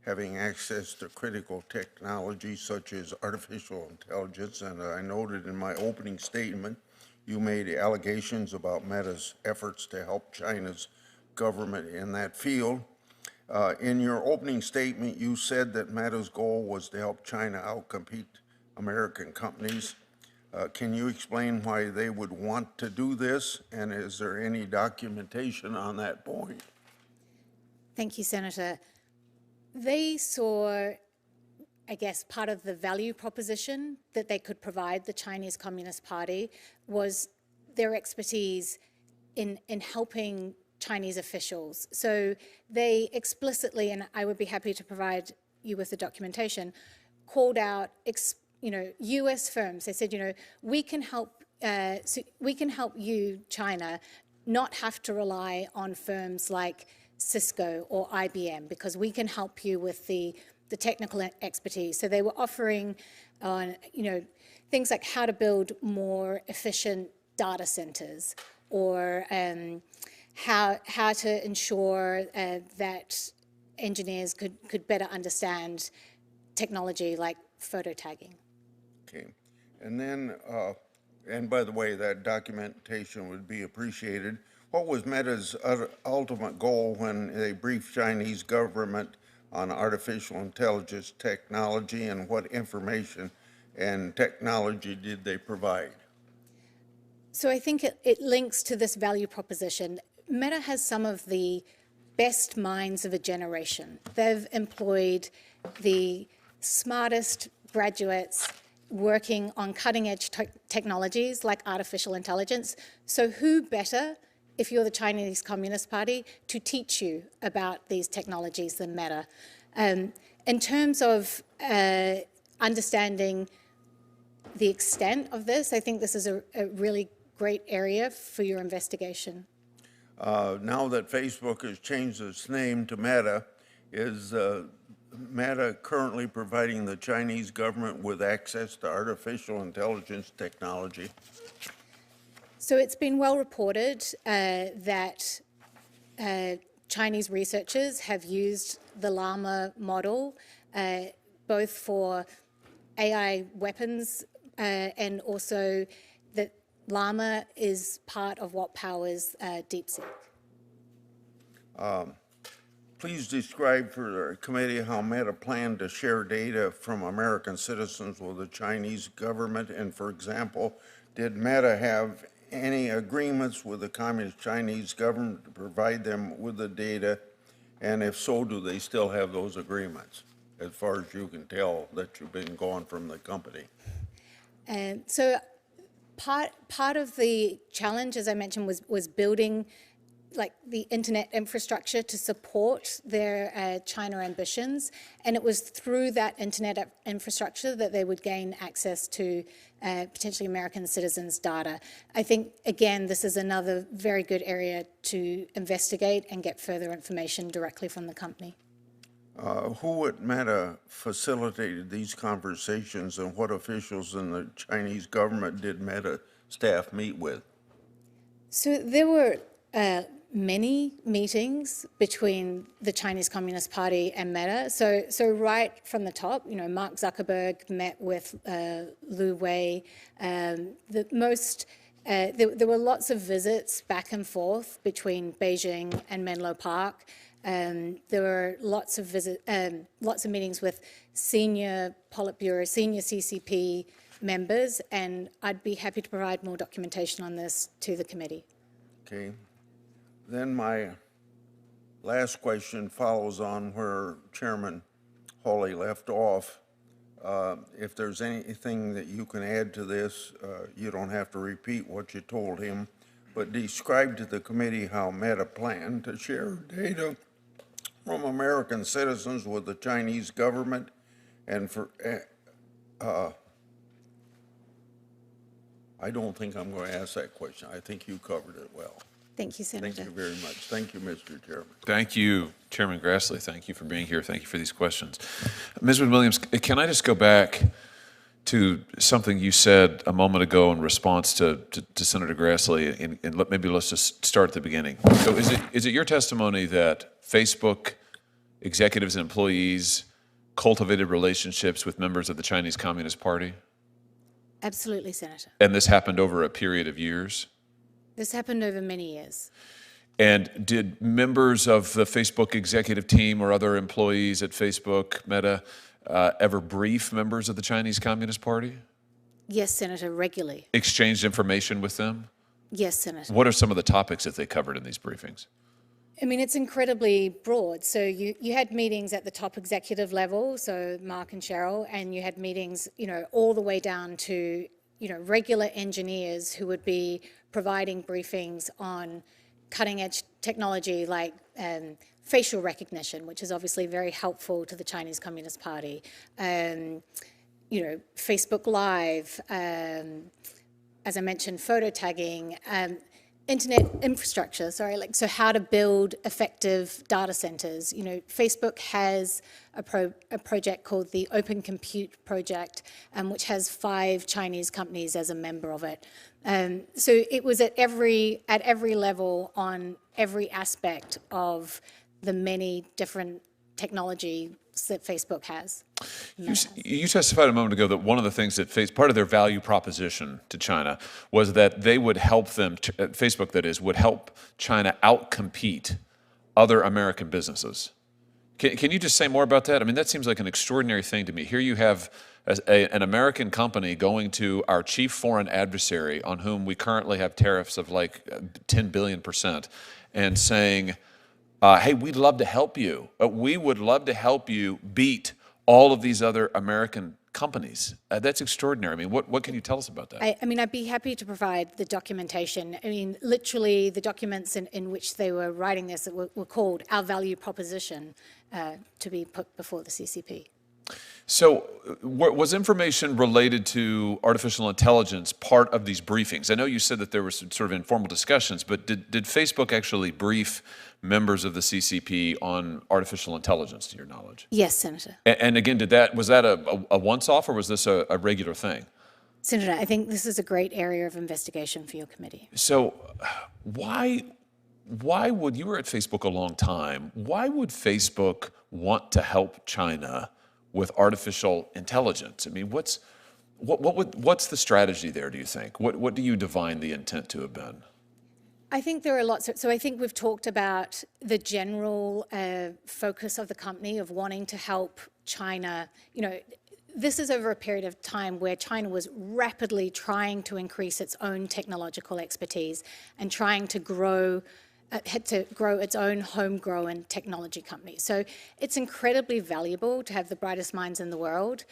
[SPEAKER 3] having access to critical technology such as artificial intelligence, and I noted in my opening statement you made allegations about Meta's efforts to help China's government in that field. In your opening statement, you said that Meta's goal was to help China outcompete American companies. Can you explain why they would want to do this, and is there any documentation on that point?
[SPEAKER 6] Thank you, Senator. They saw, I guess, part of the value proposition that they could provide the Chinese Communist Party was their expertise in helping Chinese officials. So they explicitly, and I would be happy to provide you with the documentation, called out U.S. firms. They said, we can help you, China, not have to rely on firms like Cisco or IBM, because we can help you with the technical expertise. So they were offering on, things like how to build more efficient data centers, or how to ensure that engineers could better understand technology like photo tagging.
[SPEAKER 3] Okay, and then, and by the way, that documentation would be appreciated. What was Meta's ultimate goal when they briefed Chinese government on artificial intelligence technology, and what information and technology did they provide?
[SPEAKER 6] So I think it links to this value proposition. Meta has some of the best minds of a generation. They've employed the smartest graduates working on cutting-edge technologies like artificial intelligence. So who better, if you're the Chinese Communist Party, to teach you about these technologies than Meta? In terms of understanding the extent of this, I think this is a really great area for your investigation.
[SPEAKER 3] Now that Facebook has changed its name to Meta, is Meta currently providing the Chinese government with access to artificial intelligence technology?
[SPEAKER 6] So it's been well reported that Chinese researchers have used the Llama model both for AI weapons and also that Llama is part of what powers DeepSeek.
[SPEAKER 3] Please describe for the committee how Meta planned to share data from American citizens with the Chinese government, and for example, did Meta have any agreements with the Communist Chinese government to provide them with the data, and if so, do they still have those agreements, as far as you can tell that you've been gone from the company?
[SPEAKER 6] So part of the challenge, as I mentioned, was building like the internet infrastructure to support their China ambitions, and it was through that internet infrastructure that they would gain access to potentially American citizens' data. I think, again, this is another very good area to investigate and get further information directly from the company.
[SPEAKER 3] Who at Meta facilitated these conversations, and what officials in the Chinese government did Meta staff meet with? So
[SPEAKER 6] there were many meetings between the Chinese Communist Party and Meta. So right from the top, Mark Zuckerberg met with Lu Wei. The most There were lots of visits back and forth between Beijing and Menlo Park. There were lots of meetings with senior Politburo, senior CCP members, and I'd be happy to provide more documentation on this to the committee.
[SPEAKER 3] Okay. Then my last question follows on where Chairman Hawley left off. If there's anything that you can add to this, you don't have to repeat what you told him, but describe to the committee how Meta planned to share data from American citizens with the Chinese government, and for I don't think I'm going to ask that question. I think you covered it well.
[SPEAKER 6] Thank you, Senator.
[SPEAKER 3] Thank you very much. Thank you, Mr. Chairman.
[SPEAKER 1] Thank you, Chairman Grassley. Thank you for being here. Thank you for these questions. Ms. Williams, can I just go back to something you said a moment ago in response to Senator Grassley, and maybe let's just start at the beginning. So is it your testimony that Facebook executives and employees cultivated relationships with members of the Chinese Communist Party?
[SPEAKER 6] Absolutely, Senator.
[SPEAKER 1] And this happened over a period of years?
[SPEAKER 6] This happened over many years.
[SPEAKER 1] And did members of the Facebook executive team or other employees at Facebook, Meta, ever brief members of the Chinese Communist Party?
[SPEAKER 6] Yes, Senator, regularly.
[SPEAKER 1] Exchanged information with them?
[SPEAKER 6] Yes, Senator.
[SPEAKER 1] What are some of the topics that they covered in these briefings?
[SPEAKER 6] I mean, it's incredibly broad. So you had meetings at the top executive level, so Mark and Cheryl, and you had meetings, all the way down to, regular engineers who would be providing briefings on cutting-edge technology like facial recognition, which is obviously very helpful to the Chinese Communist Party. Facebook Live, as I mentioned, photo tagging, internet infrastructure, so how to build effective data centers. Facebook has a project called the Open Compute Project, which has 5 Chinese companies as a member of it. So it was at every level on every aspect of the many different technologies that Facebook has.
[SPEAKER 1] You testified a moment ago that one of the things that part of their value proposition to China was that they would help them, Facebook that is, would help China outcompete other American businesses. Can you just say more about that? I mean, that seems like an extraordinary thing to me. Here you have an American company going to our chief foreign adversary on whom we currently have tariffs of like 10 billion%, and saying, hey, we'd love to help you. We would love to help you beat all of these other American companies. That's extraordinary. I mean, what can you tell us about that?
[SPEAKER 6] I'd be happy to provide the documentation. I mean, literally the documents in which they were writing this were called our value proposition to be put before the CCP.
[SPEAKER 1] So was information related to artificial intelligence part of these briefings? I know you said that there were some sort of informal discussions, but did Facebook actually brief members of the CCP on artificial intelligence, to your knowledge?
[SPEAKER 6] Yes, Senator.
[SPEAKER 1] And again, was that a once-off, or was this a regular thing?
[SPEAKER 6] Senator, I think this is a great area of investigation for your committee.
[SPEAKER 1] So why would, you were at Facebook a long time, why would Facebook want to help China with artificial intelligence? I mean, what's the strategy there, do you think? What do you divine the intent to have been?
[SPEAKER 6] I think there are lots of, so I think we've talked about the general focus of the company of wanting to help China. This is over a period of time where China was rapidly trying to increase its own technological expertise and trying to grow its own homegrown technology company. So it's incredibly valuable to have the brightest minds in the world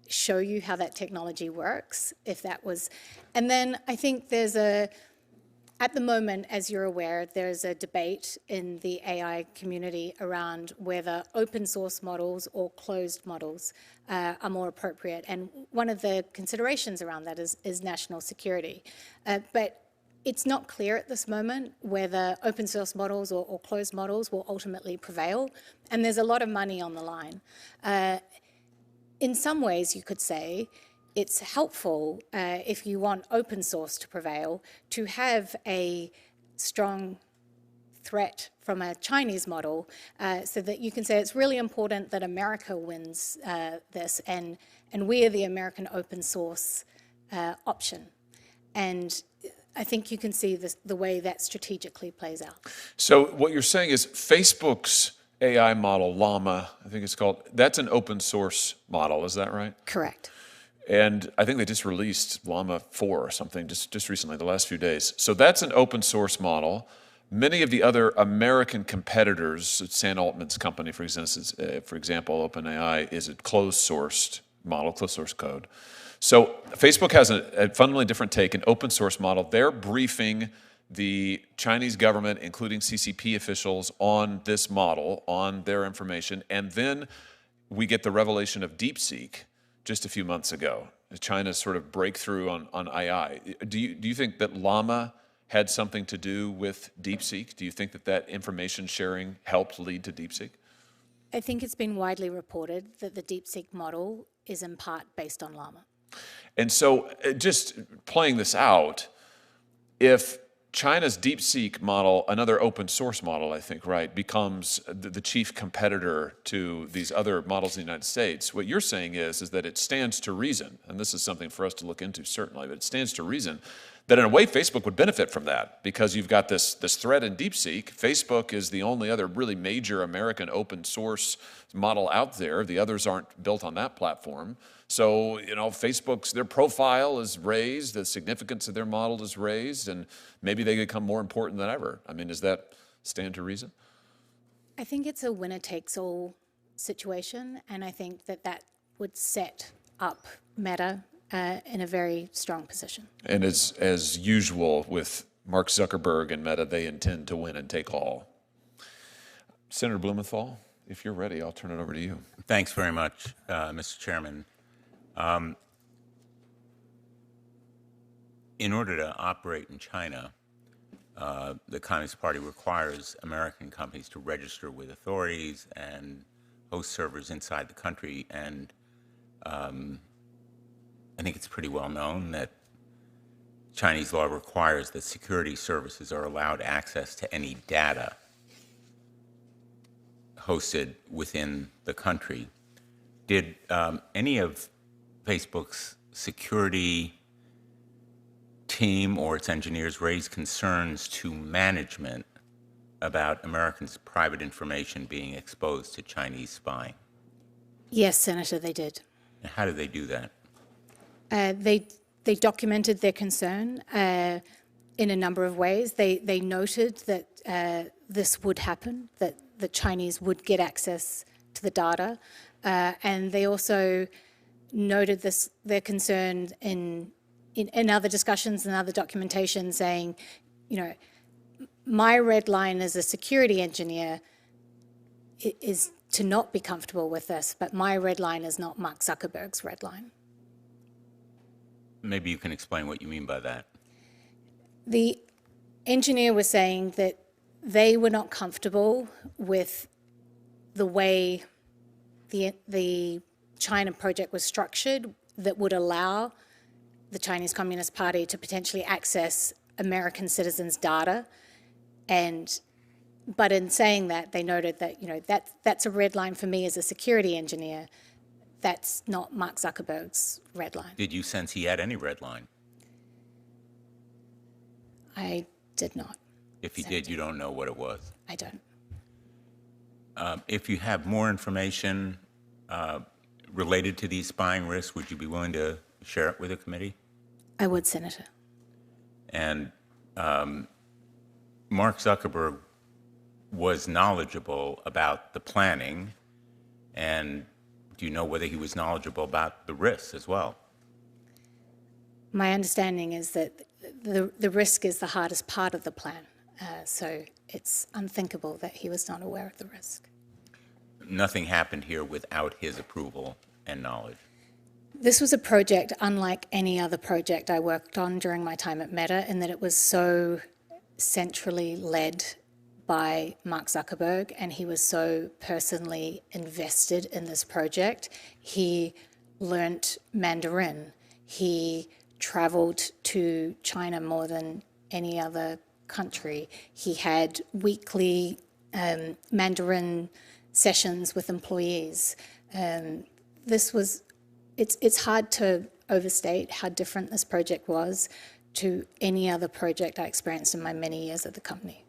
[SPEAKER 6] show you how that technology works, and then I think at the moment, as you're aware, there's a debate in the AI community around whether open source models or closed models are more appropriate. And one of the considerations around that is national security. But it's not clear at this moment whether open source models or closed models will ultimately prevail. And there's a lot of money on the line. In some ways, you could say, it's helpful, if you want open source to prevail, to have a strong threat from a Chinese model, so that you can say it's really important that America wins this, and we are the American open source option. And I think you can see the way that strategically plays out.
[SPEAKER 1] So what you're saying is Facebook's AI model, Llama, I think it's called, that's an open source model, is that right?
[SPEAKER 6] Correct.
[SPEAKER 1] And I think they just released Llama 4 or something just recently, the last few days. So that's an open source model. Many of the other American competitors, Sam Altman's company, for example, OpenAI, is a closed-sourced model, closed-source code. So Facebook has a fundamentally different take, an open-source model. They're briefing the Chinese government, including CCP officials, on this model, on their information, and then we get the revelation of DeepSeek just a few months ago, China's sort of breakthrough on AI. Do you think that Llama had something to do with DeepSeek? Do you think that information sharing helped lead to DeepSeek?
[SPEAKER 6] I think it's been widely reported that the DeepSeek model is in part based on Llama.
[SPEAKER 1] And so just playing this out, if China's DeepSeek model, another open source model, I think, right, becomes the chief competitor to these other models in the United States, what you're saying is that it stands to reason, and this is something for us to look into certainly, but it stands to reason that in a way Facebook would benefit from that because you've got this threat in DeepSeek. Facebook is the only other really major American open source model out there. The others aren't built on that platform. So, Facebook's, their profile is raised, the significance of their model is raised, and maybe they become more important than ever. I mean, does that stand to reason?
[SPEAKER 6] I think it's a winner-takes-all situation, and I think that would set up Meta in a very strong position.
[SPEAKER 1] And as usual with Mark Zuckerberg and Meta, they intend to win and take all. Senator Blumenthal, if you're ready, I'll turn it over to you.
[SPEAKER 4] Thanks very much, Mr. Chairman. In order to operate in China, the Communist Party requires American companies to register with authorities and host servers inside the country. And I think it's pretty well known that Chinese law requires that security services are allowed access to any data hosted within the country. Did any of Facebook's security team or its engineers raise concerns to management about Americans' private information being exposed to Chinese spying?
[SPEAKER 6] Yes, Senator, they did.
[SPEAKER 4] And how did they do that?
[SPEAKER 6] They documented their concern in a number of ways. They noted that this would happen, that the Chinese would get access to the data, and they also noted their concern in other discussions and other documentation, saying, my red line as a security engineer is to not be comfortable with this, but my red line is not Mark Zuckerberg's red line.
[SPEAKER 4] Maybe you can explain what you mean by that.
[SPEAKER 6] The engineer was saying that they were not comfortable with the way the China project was structured that would allow the Chinese Communist Party to potentially access American citizens' data. But in saying that, they noted that, that's a red line for me as a security engineer. That's not Mark Zuckerberg's red line.
[SPEAKER 4] Did you sense he had any red line?
[SPEAKER 6] I did not.
[SPEAKER 4] If he did, you don't know what it was?
[SPEAKER 6] I don't.
[SPEAKER 4] If you have more information related to these spying risks, would you be willing to share it with the committee?
[SPEAKER 6] I would, Senator.
[SPEAKER 4] And Mark Zuckerberg was knowledgeable about the planning, and do you know whether he was knowledgeable about the risks as well?
[SPEAKER 6] My understanding is that the risk is the hardest part of the plan, so it's unthinkable that he was not aware of the risk.
[SPEAKER 4] Nothing happened here without his approval and knowledge.
[SPEAKER 6] This was a project unlike any other project I worked on during my time at Meta, in that it was so centrally led by Mark Zuckerberg, and he was so personally invested in this project. He learnt Mandarin. He traveled to China more than any other country. He had weekly Mandarin sessions with employees. It's hard to overstate how different this project was to any other project I experienced in my many years at the company.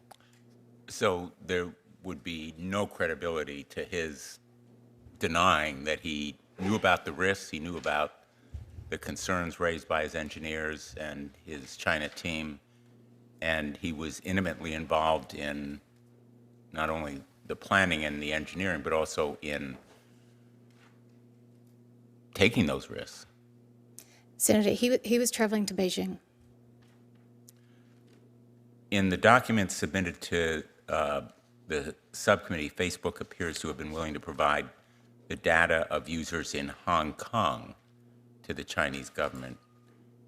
[SPEAKER 4] So there would be no credibility to his denying that he knew about the risks, he knew about the concerns raised by his engineers and his China team, and he was intimately involved in not only the planning and the engineering, but also in taking those risks.
[SPEAKER 6] Senator, he was traveling to Beijing.
[SPEAKER 4] In the documents submitted to the subcommittee, Facebook appears to have been willing to provide the data of users in Hong Kong to the Chinese government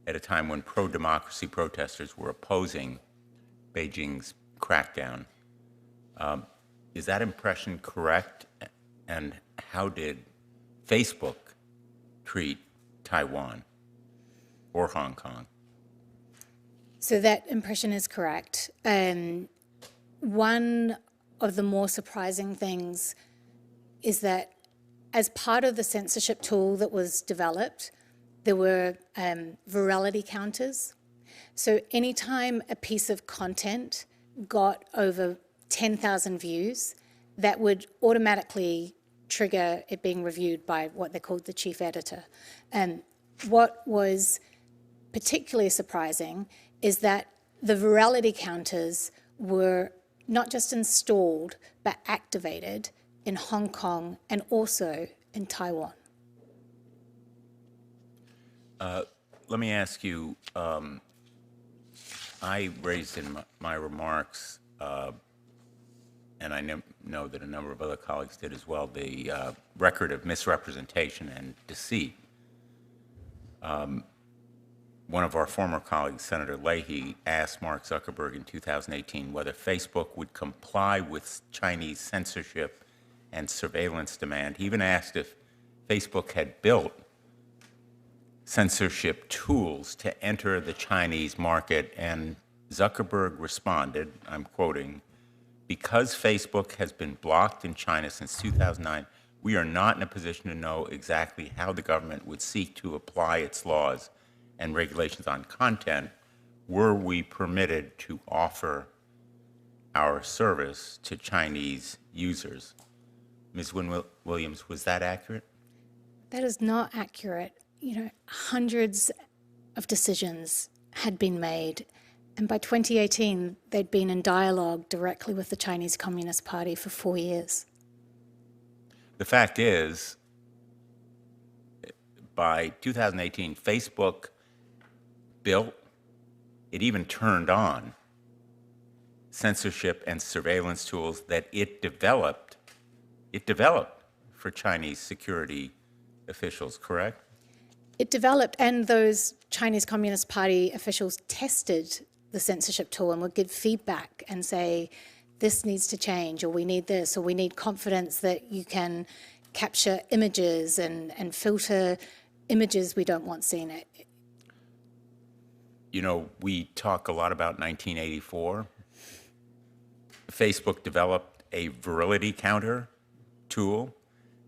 [SPEAKER 4] at a time when pro-democracy protesters were opposing Beijing's crackdown. Is that impression correct? And how did Facebook treat Taiwan or Hong Kong?
[SPEAKER 6] So that impression is correct. One of the more surprising things is that as part of the censorship tool that was developed, there were virality counters. So anytime a piece of content got over 10,000 views, that would automatically trigger it being reviewed by what they called the chief editor. And what was particularly surprising is that the virality counters were not just installed, but activated in Hong Kong and also in Taiwan.
[SPEAKER 4] Let me ask you, I raised in my remarks, and I know that a number of other colleagues did as well, the record of misrepresentation and deceit. One of our former colleagues, Senator Leahy, asked Mark Zuckerberg in 2018 whether Facebook would comply with Chinese censorship and surveillance demand. He even asked if Facebook had built censorship tools to enter the Chinese market, and Zuckerberg responded, I'm quoting, "Because Facebook has been blocked in China since 2009, we are not in a position to know exactly how the government would seek to apply its laws and regulations on content were we permitted to offer our service to Chinese users." Ms. Williams, was that accurate?
[SPEAKER 6] That is not accurate. You know, hundreds of decisions had been made, and by 2018, they'd been in dialogue directly with the Chinese Communist Party for 4 years.
[SPEAKER 4] The fact is, by 2018, Facebook built, it even turned on censorship and surveillance tools that it developed for Chinese security officials, correct?
[SPEAKER 6] It developed, and those Chinese Communist Party officials tested the censorship tool and would give feedback and say, this needs to change, or we need this, or we need confidence that you can capture images and filter images we don't want seen.
[SPEAKER 4] You know, we talk a lot about 1984. Facebook developed a virility counter tool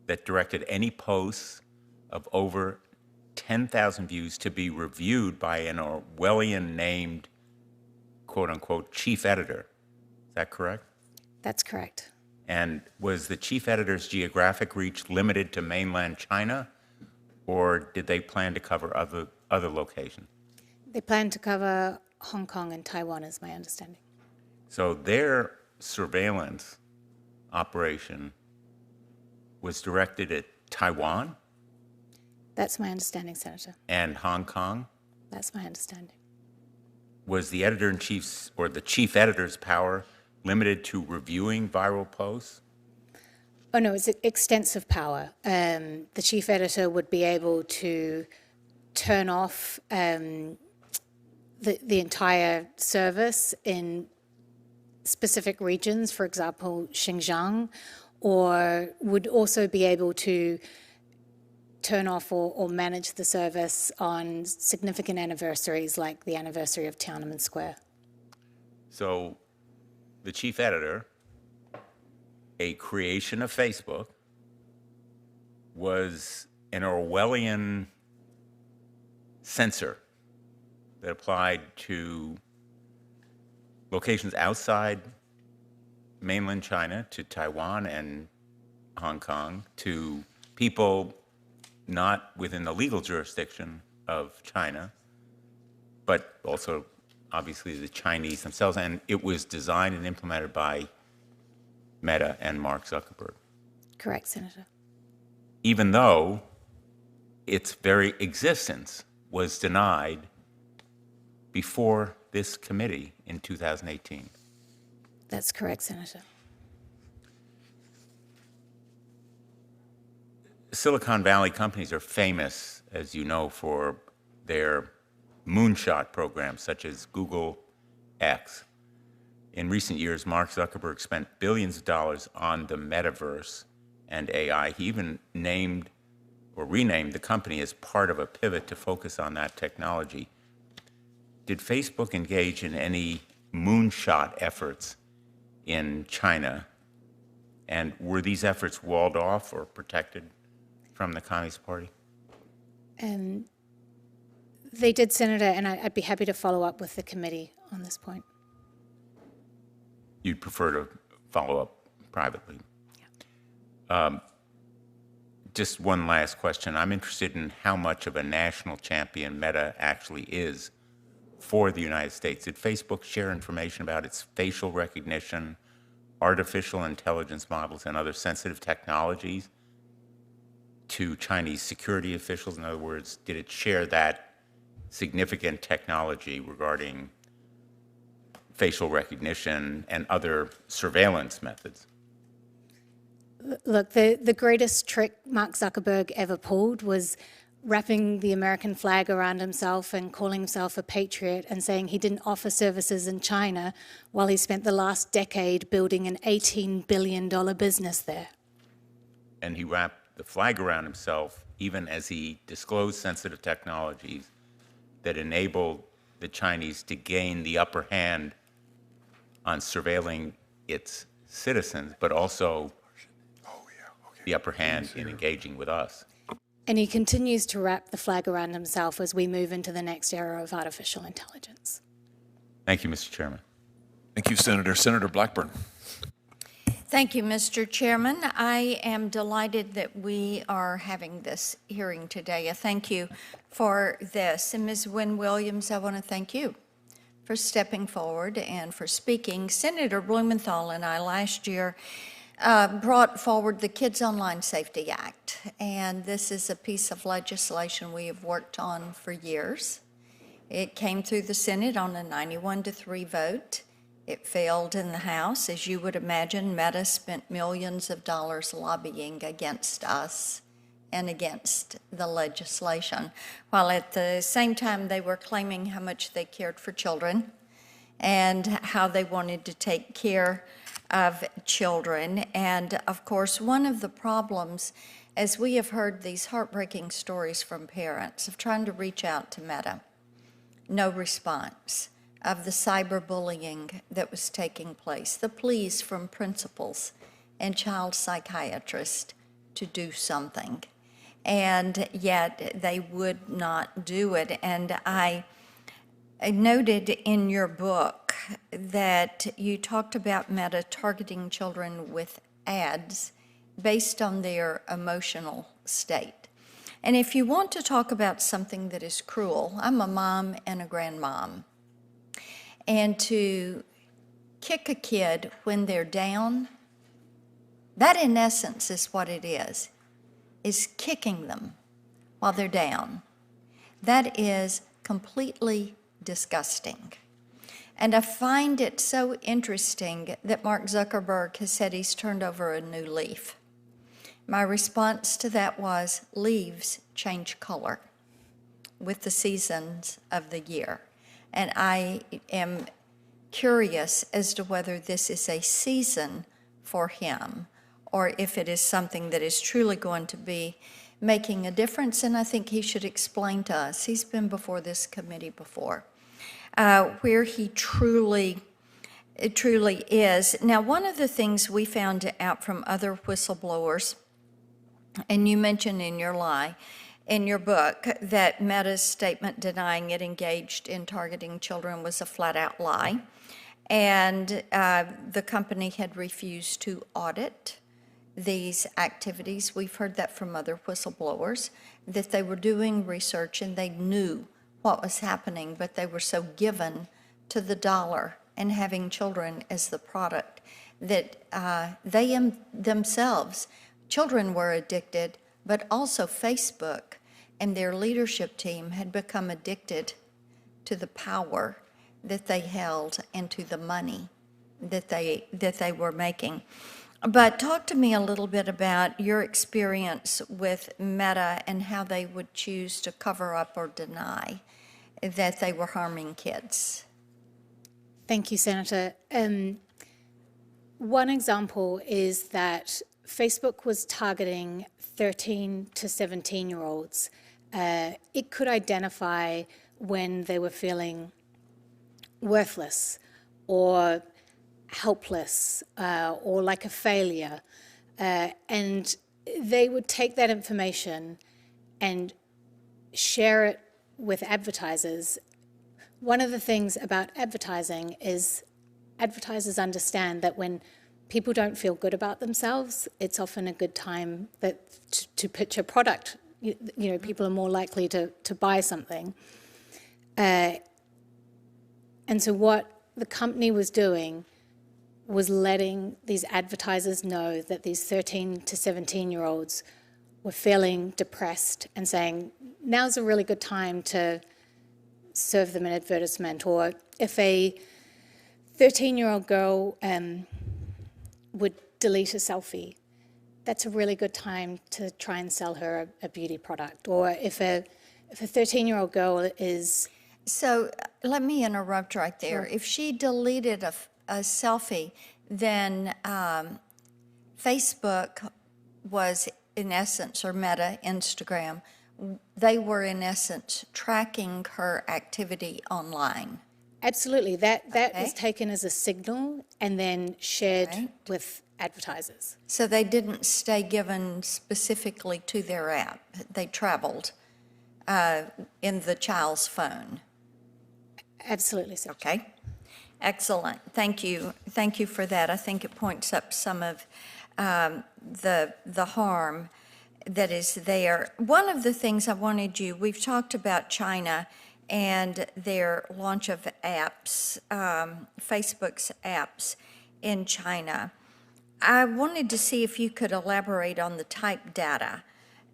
[SPEAKER 4] that directed any posts of over 10,000 views to be reviewed by an Orwellian-named, quote-unquote, chief editor. Is that correct?
[SPEAKER 6] That's correct.
[SPEAKER 4] And was the chief editor's geographic reach limited to mainland China, or did they plan to cover other locations?
[SPEAKER 6] They plan to cover Hong Kong and Taiwan, is my understanding.
[SPEAKER 4] So their surveillance operation was directed at Taiwan?
[SPEAKER 6] That's my understanding, Senator.
[SPEAKER 4] And Hong Kong?
[SPEAKER 6] That's my understanding.
[SPEAKER 4] Was the editor-in-chief's or the chief editor's power limited to reviewing viral posts?
[SPEAKER 6] Oh, no, it's extensive power. The chief editor would be able to turn off the entire service in specific regions, for example, Xinjiang, or would also be able to turn off or manage the service on significant anniversaries like the anniversary of Tiananmen Square.
[SPEAKER 4] So the chief editor, a creation of Facebook, was an Orwellian censor that applied to locations outside mainland China, to Taiwan and Hong Kong, to people not within the legal jurisdiction of China, but also obviously the Chinese themselves. And it was designed and implemented by Meta and Mark Zuckerberg.
[SPEAKER 6] Correct, Senator.
[SPEAKER 4] Even though its very existence was denied before this committee in 2018.
[SPEAKER 6] That's correct, Senator.
[SPEAKER 4] Silicon Valley companies are famous, as you know, for their moonshot programs, such as Google X. In recent years, Mark Zuckerberg spent billions of dollars on the metaverse and AI. He even named or renamed the company as part of a pivot to focus on that technology. Did Facebook engage in any moonshot efforts in China? And were these efforts walled off or protected from the Communist Party?
[SPEAKER 6] They did, Senator, and I'd be happy to follow up with the committee on this point.
[SPEAKER 4] You'd prefer to follow up privately?
[SPEAKER 6] Yeah.
[SPEAKER 4] Just one last question. I'm interested in how much of a national champion Meta actually is for the United States. Did Facebook share information about its facial recognition, artificial intelligence models, and other sensitive technologies to Chinese security officials? In other words, did it share that significant technology regarding facial recognition and other surveillance methods?
[SPEAKER 6] Look, the greatest trick Mark Zuckerberg ever pulled was wrapping the American flag around himself and calling himself a patriot and saying he didn't offer services in China while he spent the last decade building an $18 billion business there.
[SPEAKER 4] And he wrapped the flag around himself even as he disclosed sensitive technologies that enabled the Chinese to gain the upper hand on surveilling its citizens, but also the upper hand in engaging with us.
[SPEAKER 6] And he continues to wrap the flag around himself as we move into the next era of artificial intelligence.
[SPEAKER 4] Thank you, Mr. Chairman.
[SPEAKER 1] Thank you, Senator. Senator Blackburn.
[SPEAKER 7] Thank you, Mr. Chairman. I am delighted that we are having this hearing today. I thank you for this. And Ms. Wynne Williams, I want to thank you for stepping forward and for speaking. Senator Blumenthal and I last year brought forward the Kids Online Safety Act, and this is a piece of legislation we have worked on for years. It came through the Senate on a 91-3 vote. It failed in the House. As you would imagine, Meta spent millions of dollars lobbying against us and against the legislation, while at the same time they were claiming how much they cared for children and how they wanted to take care of children. And of course, one of the problems, as we have heard these heartbreaking stories from parents of trying to reach out to Meta, no response, of the cyberbullying that was taking place, the pleas from principals and child psychiatrists to do something, and yet they would not do it. And I noted in your book that you talked about Meta targeting children with ads based on their emotional state. And if you want to talk about something that is cruel, I'm a mom and a grandmom. And to kick a kid when they're down, that in essence is what it is kicking them while they're down. That is completely disgusting. And I find it so interesting that Mark Zuckerberg has said he's turned over a new leaf. My response to that was, leaves change color with the seasons of the year. And I am curious as to whether this is a season for him or if it is something that is truly going to be making a difference. And I think he should explain to us. He's been before this committee before, where he truly is. Now, one of the things we found out from other whistleblowers, and you mentioned in your lie, in your book that Meta's statement denying it engaged in targeting children was a flat-out lie, and the company had refused to audit these activities. We've heard that from other whistleblowers, that they were doing research and they knew what was happening, but they were so given to the dollar and having children as the product that they themselves, children were addicted, but also Facebook and their leadership team had become addicted to the power that they held and to the money that they were making. But talk to me a little bit about your experience with Meta and how they would choose to cover up or deny that they were harming kids.
[SPEAKER 6] Thank you, Senator. One example is that Facebook was targeting 13 to 17-year-olds. It could identify when they were feeling worthless or helpless or like a failure. And they would take that information and share it with advertisers. One of the things about advertising is advertisers understand that when people don't feel good about themselves, it's often a good time to pitch a product. You know, people are more likely to buy something. And so what the company was doing was letting these advertisers know that these 13 to 17-year-olds were feeling depressed and saying, now's a really good time to serve them an advertisement. Or if a 13-year-old girl would delete a selfie, that's a really good time to try and sell her a beauty product. Or if a 13-year-old girl is...
[SPEAKER 7] So let me interrupt right there.
[SPEAKER 6] Sure.
[SPEAKER 7] If she deleted a selfie, then Facebook was in essence, or Meta, Instagram, they were in essence tracking her activity online.
[SPEAKER 6] Absolutely. That
[SPEAKER 7] Okay.
[SPEAKER 6] was taken as a signal and then shared with advertisers.
[SPEAKER 7] So they didn't stay given specifically to their app. They traveled in the child's phone.
[SPEAKER 6] Absolutely, sir.
[SPEAKER 7] Okay. Excellent. Thank you. Thank you for that. I think it points up some of the harm that is there. One of the things I wanted we've talked about China and their launch of apps, Facebook's apps in China. I wanted to see if you could elaborate on the type data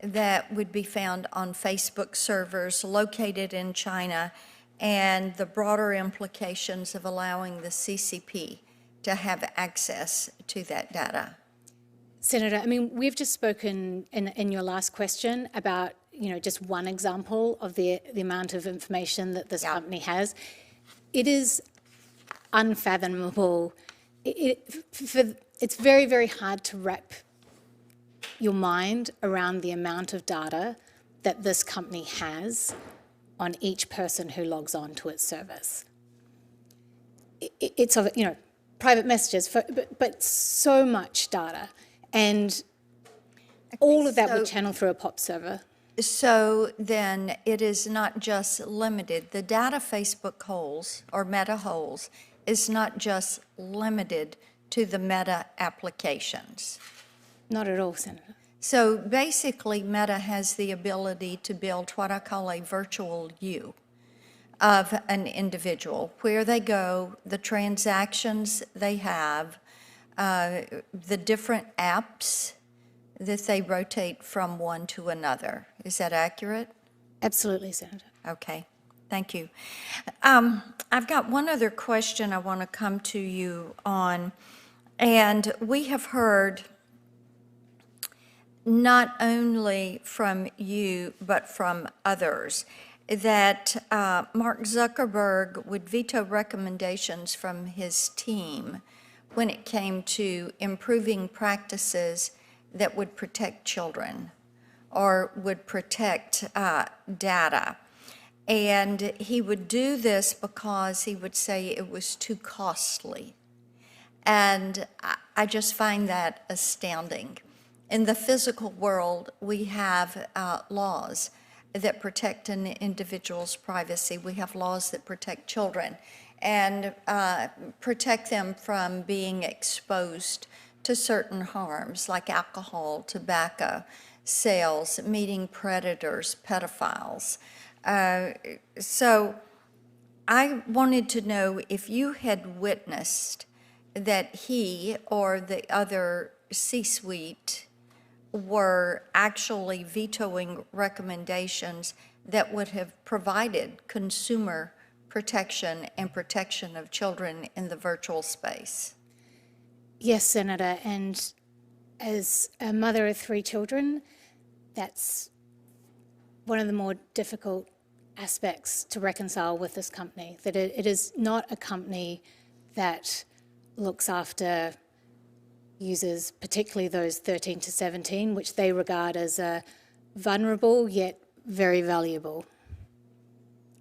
[SPEAKER 7] that would be found on Facebook servers located in China and the broader implications of allowing the CCP to have access to that data.
[SPEAKER 6] Senator, I mean, we've just spoken in your last question about, you know, just one example of the amount of information that this company has. It is unfathomable. It's very, very hard to wrap your mind around the amount of data that this company has on each person who logs on to its service. It's, you know, private messages, but so much data. And all of that would channel through a POP server.
[SPEAKER 7] So then it is not just limited. The data Facebook holds, or Meta holds, is not just limited to the Meta applications.
[SPEAKER 6] Not at all, Senator.
[SPEAKER 7] So basically, Meta has the ability to build what I call a virtual you of an individual, where they go, the transactions they have, the different apps that they rotate from one to another. Is that accurate?
[SPEAKER 6] Absolutely, Senator.
[SPEAKER 7] Okay, thank you. I've got one other question I want to come to you on, and we have heard not only from you, but from others, that Mark Zuckerberg would veto recommendations from his team when it came to improving practices that would protect children or would protect data. And he would do this because he would say it was too costly. And I just find that astounding. In the physical world, we have laws that protect an individual's privacy. We have laws that protect children and protect them from being exposed to certain harms like alcohol, tobacco, sales, meeting predators, pedophiles. So I wanted to know if you had witnessed that he or the other C-suite were actually vetoing recommendations that would have provided consumer protection and protection of children in the virtual space.
[SPEAKER 6] Yes, Senator, and as a mother of 3 children, that's one of the more difficult aspects to reconcile with this company, that it is not a company that looks after users, particularly those 13 to 17, which they regard as vulnerable yet very valuable.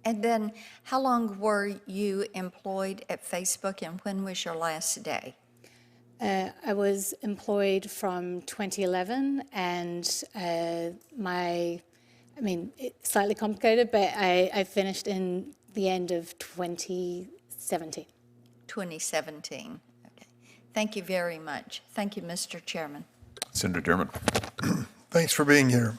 [SPEAKER 7] And then how long were you employed at Facebook and when was your last day?
[SPEAKER 6] I was employed from 2011 and it's slightly complicated, but I finished in the end of 2017.
[SPEAKER 7] 2017. Okay. Thank you very much. Thank you, Mr. Chairman.
[SPEAKER 1] Senator Durbin.
[SPEAKER 2] Thanks for being here.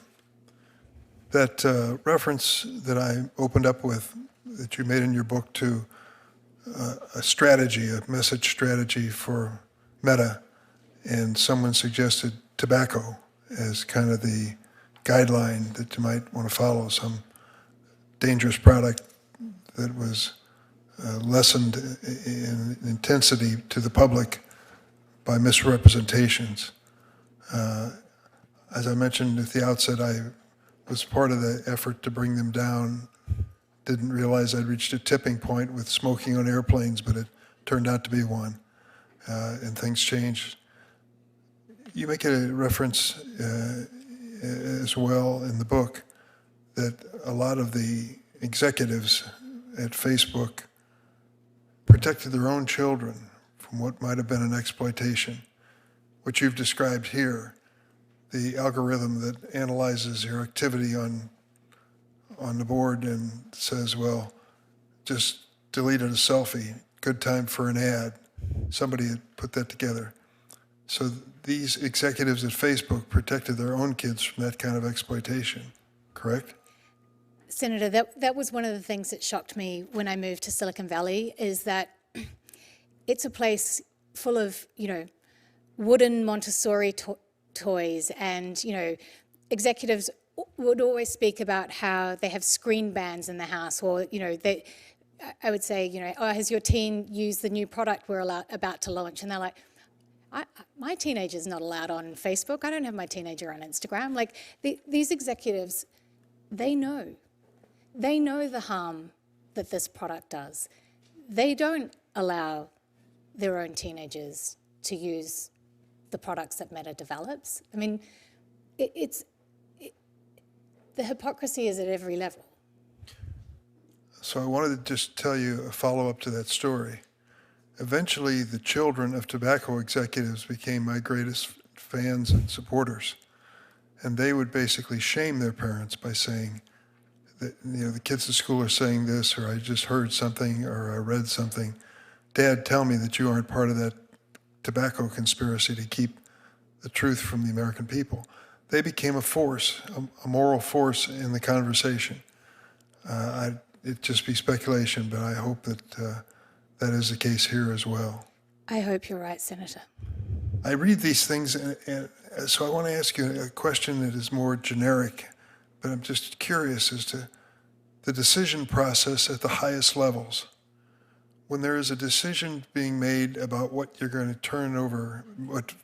[SPEAKER 2] That reference that I opened up with, that you made in your book to a strategy, a message strategy for Meta, and someone suggested tobacco as kind of the guideline that you might want to follow, some dangerous product that was lessened in intensity to the public by misrepresentations. As I mentioned at the outset, I was part of the effort to bring them down. Didn't realize I'd reached a tipping point with smoking on airplanes, but it turned out to be one, and things changed. You make a reference as well in the book that a lot of the executives at Facebook protected their own children from what might have been an exploitation, which you've described here, the algorithm that analyzes your activity on the board and says, well, just deleted a selfie, good time for an ad. Somebody had put that together. So these executives at Facebook protected their own kids from that kind of exploitation, correct?
[SPEAKER 6] Senator, that was one of the things that shocked me when I moved to Silicon Valley, is that it's a place full of, wooden Montessori toys, and, executives would always speak about how they have screen bans in the house, or, I would say, oh, has your teen used the new product we're about to launch? And they're like, my teenager's not allowed on Facebook. I don't have my teenager on Instagram. Like, these executives, they know the harm that this product does. They don't allow their own teenagers to use the products that Meta develops. I mean, the hypocrisy is at every level.
[SPEAKER 2] So I wanted to just tell you a follow-up to that story. Eventually, the children of tobacco executives became my greatest fans and supporters. And they would basically shame their parents by saying that, the kids at school are saying this, or I just heard something, or I read something. Dad, tell me that you aren't part of that tobacco conspiracy to keep the truth from the American people. They became a force, a moral force in the conversation. It'd just be speculation, but I hope that that is the case here as well.
[SPEAKER 6] I hope you're right, Senator.
[SPEAKER 2] I read these things, and so I want to ask you a question that is more generic, but I'm just curious as to the decision process at the highest levels. When there is a decision being made about what you're going to turn over, what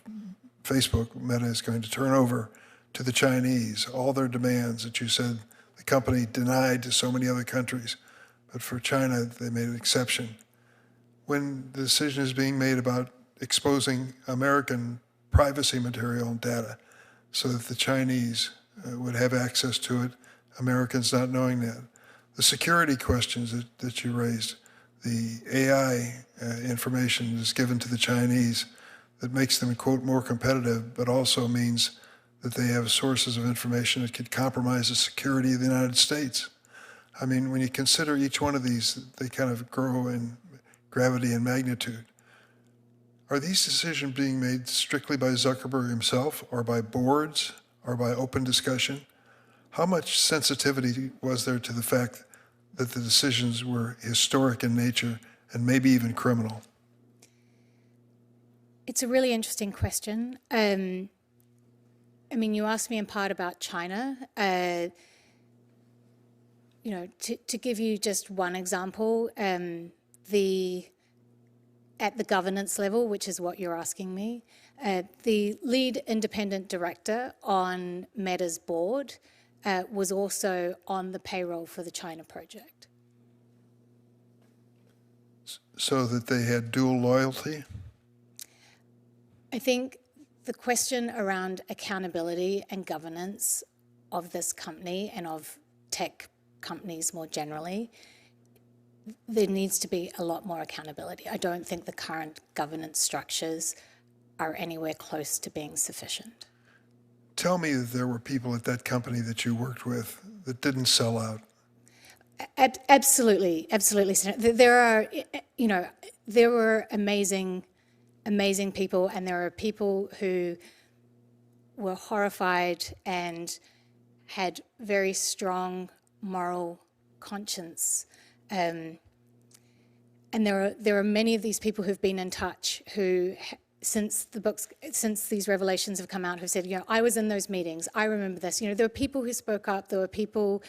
[SPEAKER 2] Facebook, Meta, is going to turn over to the Chinese, all their demands that you said the company denied to so many other countries, but for China, they made an exception. When the decision is being made about exposing American privacy material and data so that the Chinese would have access to it, Americans not knowing that. The security questions that you raised, the AI information is given to the Chinese that makes them, quote, more competitive, but also means that they have sources of information that could compromise the security of the United States. I mean, when you consider each one of these, they kind of grow in gravity and magnitude. Are these decisions being made strictly by Zuckerberg himself, or by boards, or by open discussion? How much sensitivity was there to the fact that the decisions were historic in nature and maybe even criminal?
[SPEAKER 6] It's a really interesting question. I mean, you asked me in part about China. You know, to give you just one example, at the governance level, which is what you're asking me, the lead independent director on Meta's board was also on the payroll for the China project.
[SPEAKER 2] So that they had dual loyalty?
[SPEAKER 6] I think the question around accountability and governance of this company and of tech companies more generally, there needs to be a lot more accountability. I don't think the current governance structures are anywhere close to being sufficient.
[SPEAKER 2] Tell me that there were people at that company that you worked with that didn't sell out.
[SPEAKER 6] Absolutely, absolutely. There are, you know, there were amazing people, and there are people who were horrified and had very strong moral conscience. And there are many of these people who've been in touch who, since these revelations have come out, have said, you know, I was in those meetings, I remember this. You know, there were people who spoke up, there were people,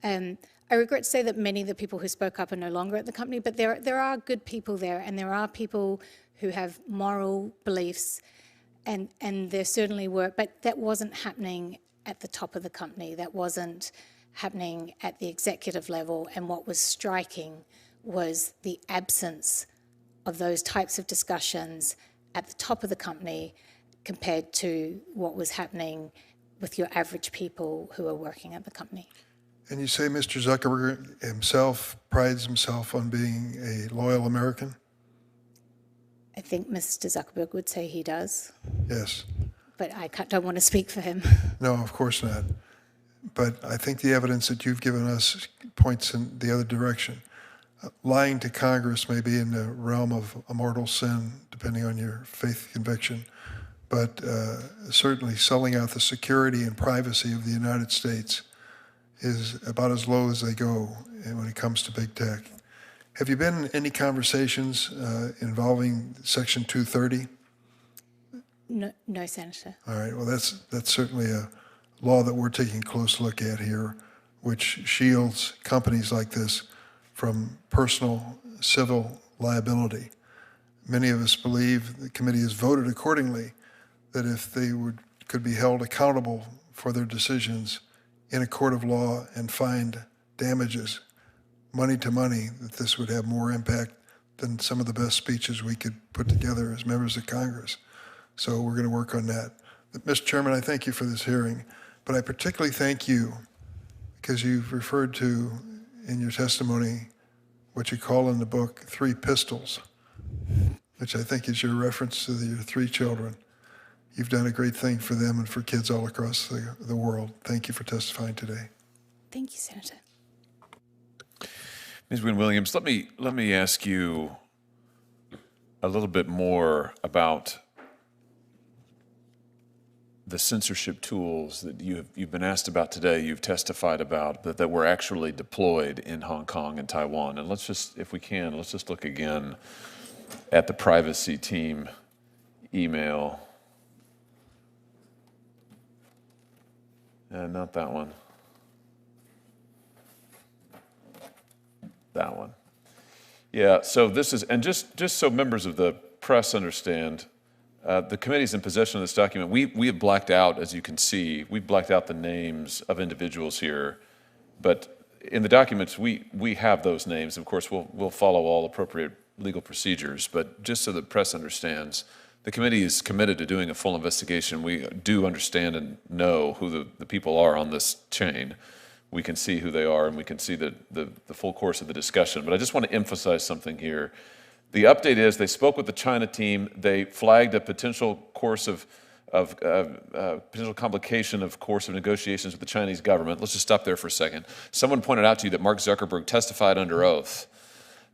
[SPEAKER 6] I regret to say that many of the people who spoke up are no longer at the company, but there are good people there, and there are people who have moral beliefs, and there certainly were, but that wasn't happening at the top of the company. That wasn't happening at the executive level, and what was striking was the absence of those types of discussions at the top of the company compared to what was happening with your average people who are working at the company.
[SPEAKER 2] And you say Mr. Zuckerberg himself prides himself on being a loyal American?
[SPEAKER 6] I think Mr. Zuckerberg would say he does.
[SPEAKER 2] Yes.
[SPEAKER 6] But I don't want to speak for him.
[SPEAKER 2] No, of course not. But I think the evidence that you've given us points in the other direction. Lying to Congress may be in the realm of a mortal sin, depending on your faith conviction, but certainly selling out the security and privacy of the United States is about as low as they go when it comes to big tech. Have you been in any conversations involving Section 230?
[SPEAKER 6] No, Senator.
[SPEAKER 2] All right, well, that's certainly a law that we're taking a close look at here, which shields companies like this from personal civil liability. Many of us believe, the committee has voted accordingly, that if they could be held accountable for their decisions in a court of law and find damages, money to money, that this would have more impact than some of the best speeches we could put together as members of Congress. So we're going to work on that. But, Mr. Chairman, I thank you for this hearing, but I particularly thank you because you've referred to in your testimony what you call in the book 3 pistols, which I think is your reference to your 3 children. You've done a great thing for them and for kids all across the world. Thank you for testifying today.
[SPEAKER 6] Thank you, Senator.
[SPEAKER 1] Ms. Wynne-Williams, let me ask you a little bit more about the censorship tools that you've been asked about today, you've testified about, that were actually deployed in Hong Kong and Taiwan. And let's just, if we can, let's just look again at the privacy team email. Not that one. That one. Yeah, so this is, and just so members of the press understand, the committee's in possession of this document. We have blacked out, as you can see, we've blacked out the names of individuals here, but in the documents, we have those names. Of course, we'll follow all appropriate legal procedures, but just so the press understands, the committee is committed to doing a full investigation. We do understand and know who the people are on this chain. We can see who they are, and we can see the full course of the discussion. But I just want to emphasize something here. The update is they spoke with the China team. They flagged a potential course of potential complication, of course, of negotiations with the Chinese government. Let's just stop there for a second. Someone pointed out to you that Mark Zuckerberg testified under oath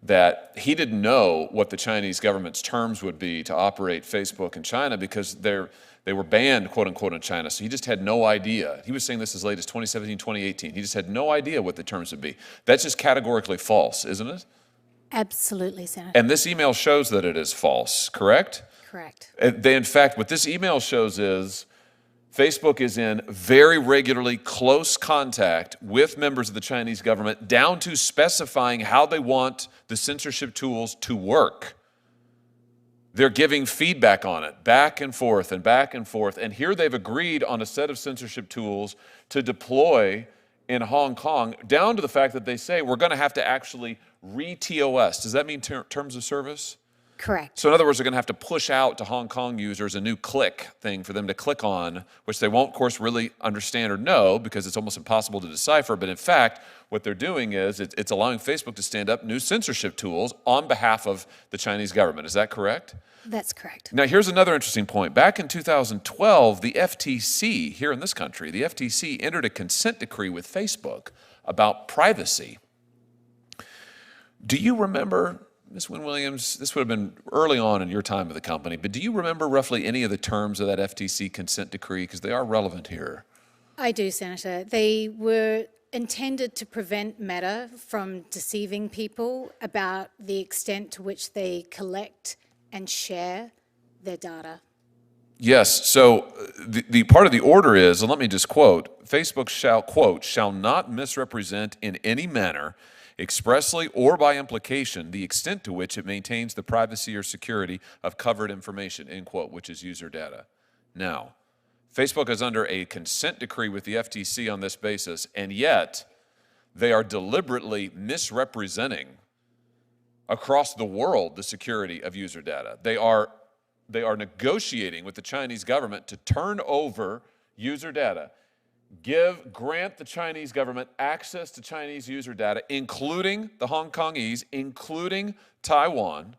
[SPEAKER 1] that he didn't know what the Chinese government's terms would be to operate Facebook in China because they were banned, quote unquote, in China. So he just had no idea. He was saying this as late as 2017, 2018. He just had no idea what the terms would be. That's just categorically false, isn't it?
[SPEAKER 6] Absolutely, Senator.
[SPEAKER 1] And this email shows that it is false, correct?
[SPEAKER 6] Correct.
[SPEAKER 1] In fact, what this email shows is Facebook is in very regularly close contact with members of the Chinese government, down to specifying how they want the censorship tools to work. They're giving feedback on it, back and forth and back and forth. And here they've agreed on a set of censorship tools to deploy in Hong Kong, down to the fact that they say we're going to have to actually re-TOS. Does that mean terms of service?
[SPEAKER 6] Correct.
[SPEAKER 1] So in other words, they're going to have to push out to Hong Kong users a new click thing for them to click on, which they won't, of course, really understand or know because it's almost impossible to decipher. But in fact, what they're doing is it's allowing Facebook to stand up new censorship tools on behalf of the Chinese government. Is that correct?
[SPEAKER 6] That's correct.
[SPEAKER 1] Now, here's another interesting point. Back in 2012, the FTC here in this country, the FTC entered a consent decree with Facebook about privacy. Do you remember, Ms. Wynne-Williams, this would have been early on in your time at the company, but do you remember roughly any of the terms of that FTC consent decree? Because they are relevant here.
[SPEAKER 6] I do, Senator. They were intended to prevent Meta from deceiving people about the extent to which they collect and share their data.
[SPEAKER 1] Yes, so the part of the order is, and let me just quote, Facebook shall, quote, shall not misrepresent in any manner, expressly or by implication, the extent to which it maintains the privacy or security of covered information, end quote, which is user data. Now, Facebook is under a consent decree with the FTC on this basis, and yet they are deliberately misrepresenting across the world the security of user data. They are negotiating with the Chinese government to turn over user data, grant the Chinese government access to Chinese user data, including the Hong Kongese, including Taiwan,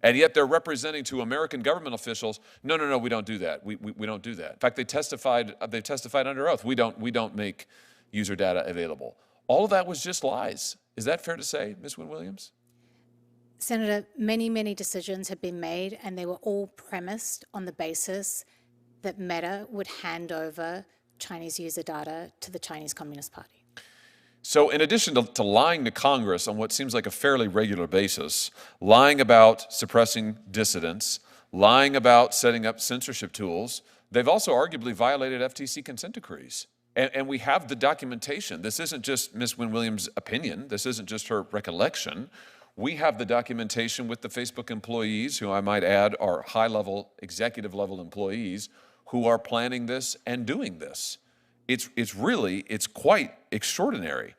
[SPEAKER 1] and yet they're representing to American government officials, no, we don't do that. We don't do that. In fact, they testified under oath, we don't make user data available. All of that was just lies. Is that fair to say, Ms. Wynne-Williams?
[SPEAKER 6] Senator, many decisions have been made, and they were all premised on the basis that Meta would hand over Chinese user data to the Chinese Communist Party.
[SPEAKER 1] So in addition to lying to Congress on what seems like a fairly regular basis, lying about suppressing dissidents, lying about setting up censorship tools, they've also arguably violated FTC consent decrees. And we have the documentation. This isn't just Ms. Wynne-Williams' opinion. This isn't just her recollection. We have the documentation with the Facebook employees, who I might add are high-level, executive-level employees, who are planning this and doing this. It's quite extraordinary.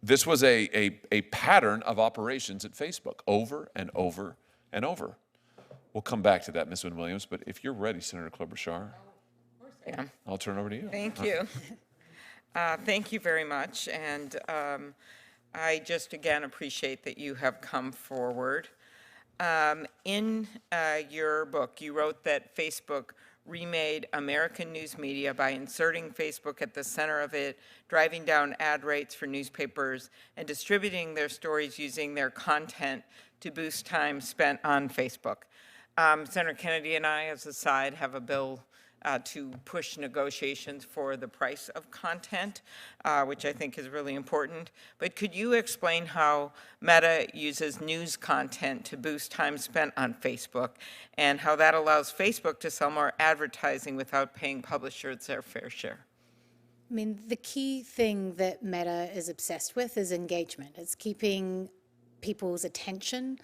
[SPEAKER 1] This was a pattern of operations at Facebook over and over and over. We'll come back to that, Ms. Wynne-Williams, but if you're ready, Senator Klobuchar, I'll turn it over to you.
[SPEAKER 5] Thank you. Thank you very much. And I just, again, appreciate that you have come forward. In your book, you wrote that Facebook remade American news media by inserting Facebook at the center of it, driving down ad rates for newspapers, and distributing their stories using their content to boost time spent on Facebook. Senator Kennedy and I, as a side, have a bill to push negotiations for the price of content, which I think is really important. But could you explain how Meta uses news content to boost time spent on Facebook, and how that allows Facebook to sell more advertising without paying publishers their fair share?
[SPEAKER 6] I mean, the key thing that Meta is obsessed with is engagement. It's keeping people's attention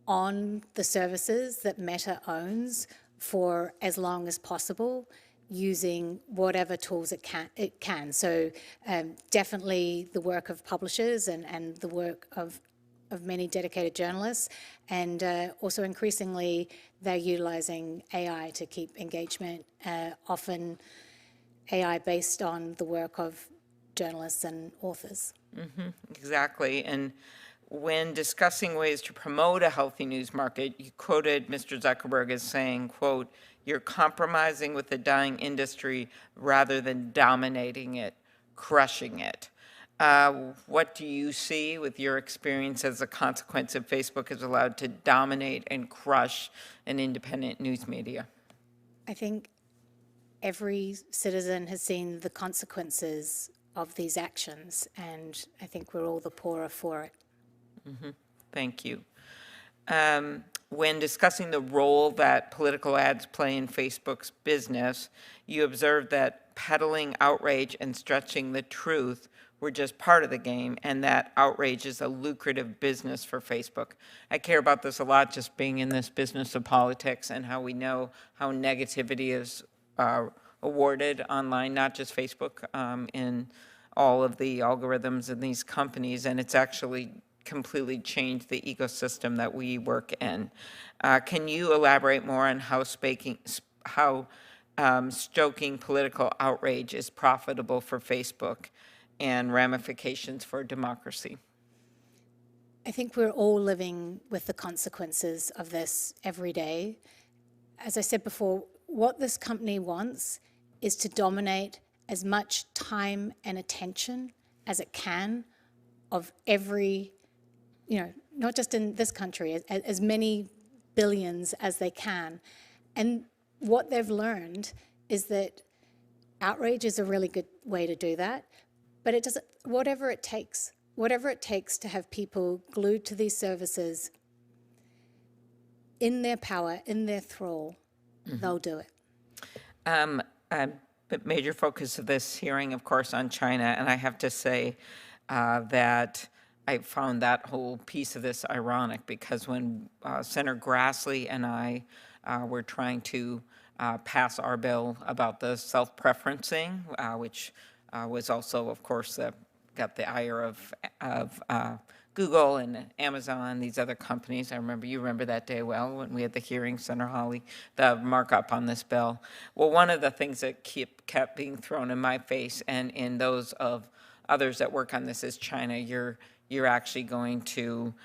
[SPEAKER 6] on the services that Meta owns for as long as possible, using whatever tools it can. So definitely the work of publishers and the work of many dedicated journalists, and also increasingly they're utilizing AI to keep engagement, often AI based on the work of journalists and authors.
[SPEAKER 5] Mm-hmm, exactly. And when discussing ways to promote a healthy news market, you quoted Mr. Zuckerberg as saying, quote, you're compromising with the dying industry rather than dominating it, crushing it. What do you see with your experience as a consequence of Facebook is allowed to dominate and crush an independent news media?
[SPEAKER 6] I think every citizen has seen the consequences of these actions, and I think we're all the poorer for it.
[SPEAKER 5] Thank you. When discussing the role that political ads play in Facebook's business, you observed that peddling outrage and stretching the truth were just part of the game, and that outrage is a lucrative business for Facebook. I care about this a lot, just being in this business of politics and how we know how negativity is awarded online, not just Facebook, in all of the algorithms in these companies, and it's actually completely changed the ecosystem that we work in. Can you elaborate more on how stoking political outrage is profitable for Facebook and ramifications for democracy?
[SPEAKER 6] I think we're all living with the consequences of this every day. As I said before, what this company wants is to dominate as much time and attention as it can of every, not just in this country, as many billions as they can. And what they've learned is that outrage is a really good way to do that, but it doesn't, whatever it takes to have people glued to these services in their power, in their thrall, they'll do it.
[SPEAKER 5] The major focus of this hearing, of course, on China, and I have to say that I found that whole piece of this ironic, because when Senator Grassley and I were trying to pass our bill about the self-preferencing, which was also, of course, got the ire of Google and Amazon, these other companies. You remember that day well when we had the hearing, Senator Hawley, the markup on this bill. Well, one of the things that kept being thrown in my face and in those of others that work on this is China. You're actually going to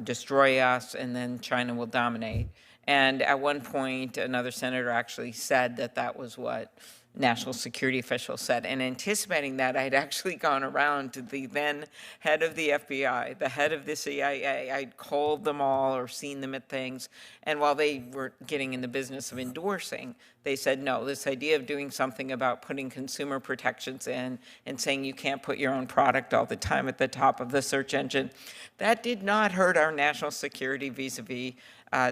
[SPEAKER 5] destroy us, and then China will dominate. And at one point, another senator actually said that that was what national security officials said. And anticipating that, I'd actually gone around to the then head of the FBI, the head of the CIA. I'd called them all or seen them at things. And while they were getting in the business of endorsing, they said, no, this idea of doing something about putting consumer protections in and saying you can't put your own product all the time at the top of the search engine, that did not hurt our national security vis-a-vis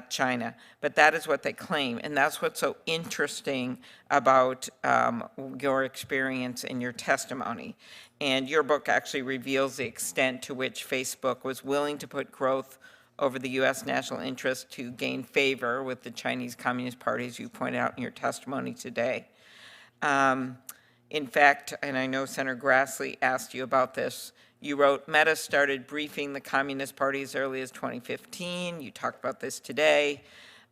[SPEAKER 5] China, but that is what they claim, and that's what's so interesting about your experience and your testimony. And your book actually reveals the extent to which Facebook was willing to put growth over the U.S. national interest to gain favor with the Chinese Communist Party, as you pointed out in your testimony today. In fact, and I know Senator Grassley asked you about this, you wrote, Meta started briefing the Communist Party as early as 2015. You talked about this today.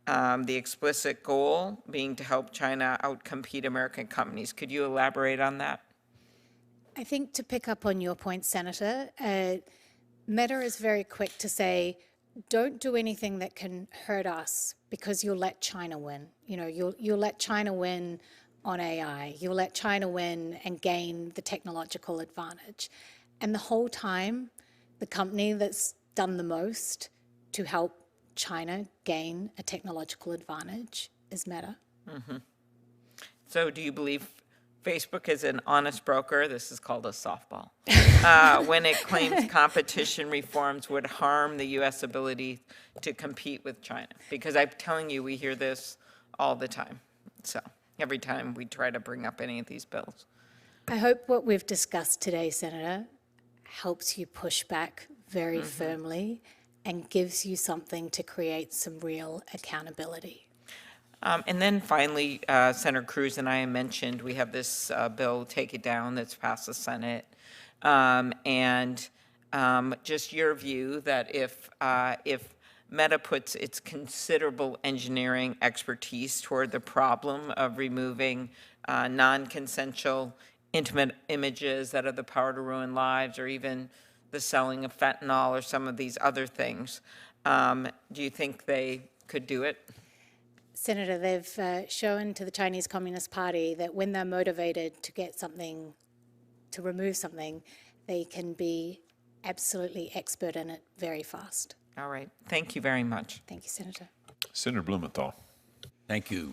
[SPEAKER 5] The explicit goal being to help China outcompete American companies. Could you elaborate on that?
[SPEAKER 6] I think to pick up on your point, Senator, Meta is very quick to say, don't do anything that can hurt us because you'll let China win. You'll let China win on AI. You'll let China win and gain the technological advantage. And the whole time, the company that's done the most to help China gain a technological advantage is Meta.
[SPEAKER 5] So do you believe Facebook is an honest broker? This is called a softball. When it claims competition reforms would harm the U.S. ability to compete with China? Because I'm telling you, we hear this all the time. So every time we try to bring up any of these bills.
[SPEAKER 6] I hope what we've discussed today, Senator, helps you push back very firmly and gives you something to create some real accountability.
[SPEAKER 5] And then finally, Senator Cruz and I mentioned we have this bill, Take It Down, that's passed the Senate. And just your view that if Meta puts its considerable engineering expertise toward the problem of removing non-consensual intimate images that have the power to ruin lives, or even the selling of fentanyl or some of these other things. Do you think they could do it?
[SPEAKER 6] Senator, they've shown to the Chinese Communist Party that when they're motivated to get something, to remove something, they can be absolutely expert in it very fast.
[SPEAKER 5] All right. Thank you very much.
[SPEAKER 6] Thank you, Senator.
[SPEAKER 1] Senator Blumenthal.
[SPEAKER 4] Thank you.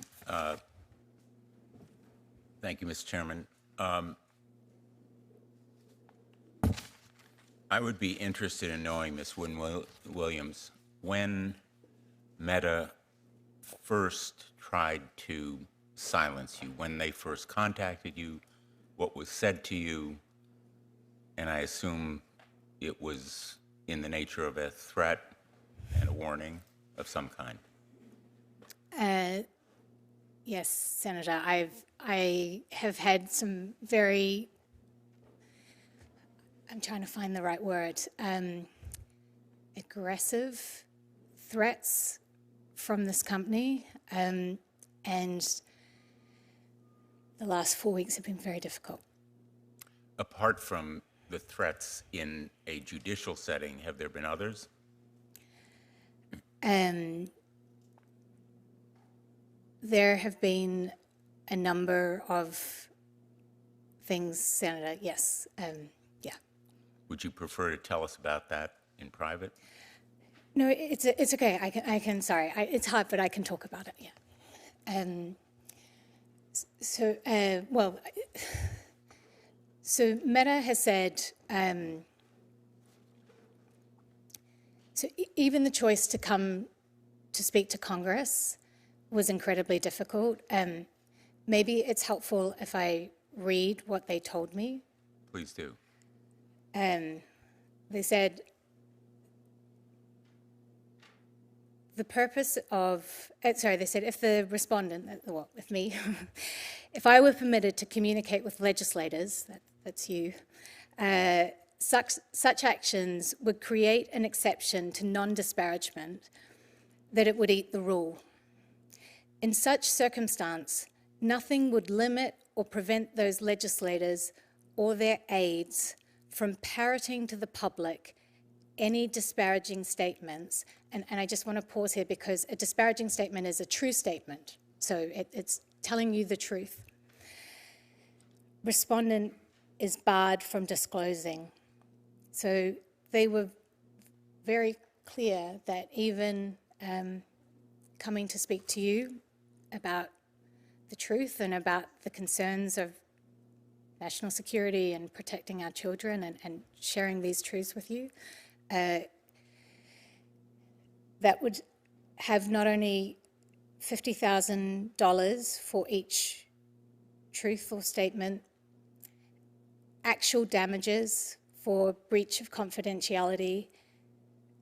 [SPEAKER 4] Thank you, Mr. Chairman. I would be interested in knowing, Ms. Williams, when Meta first tried to silence you, when they first contacted you, what was said to you, and I assume it was in the nature of a threat and a warning of some kind.
[SPEAKER 6] Yes, Senator, I have had some very, I'm trying to find the right word, aggressive threats from this company, and the last 4 weeks have been very difficult.
[SPEAKER 4] Apart from the threats in a judicial setting, have there been others?
[SPEAKER 6] There have been a number of things, Senator, yes, yeah.
[SPEAKER 4] Would you prefer to tell us about that in private?
[SPEAKER 6] No, it's okay, I can, sorry, it's hard, but I can talk about it, yeah. So Meta has said, even the choice to come to speak to Congress was incredibly difficult. Maybe it's helpful if I read what they told me.
[SPEAKER 4] Please do.
[SPEAKER 6] They said, the purpose of, they said if the respondent, well, with me, if I were permitted to communicate with legislators, that's you, such actions would create an exception to non-disparagement, that it would eat the rule. In such circumstance, nothing would limit or prevent those legislators or their aides from parroting to the public any disparaging statements. And I just want to pause here because a disparaging statement is a true statement. So it's telling you the truth. Respondent is barred from disclosing. So they were very clear that even coming to speak to you about the truth and about the concerns of national security and protecting our children and sharing these truths with you, that would have not only $50,000 for each truthful statement, actual damages for breach of confidentiality,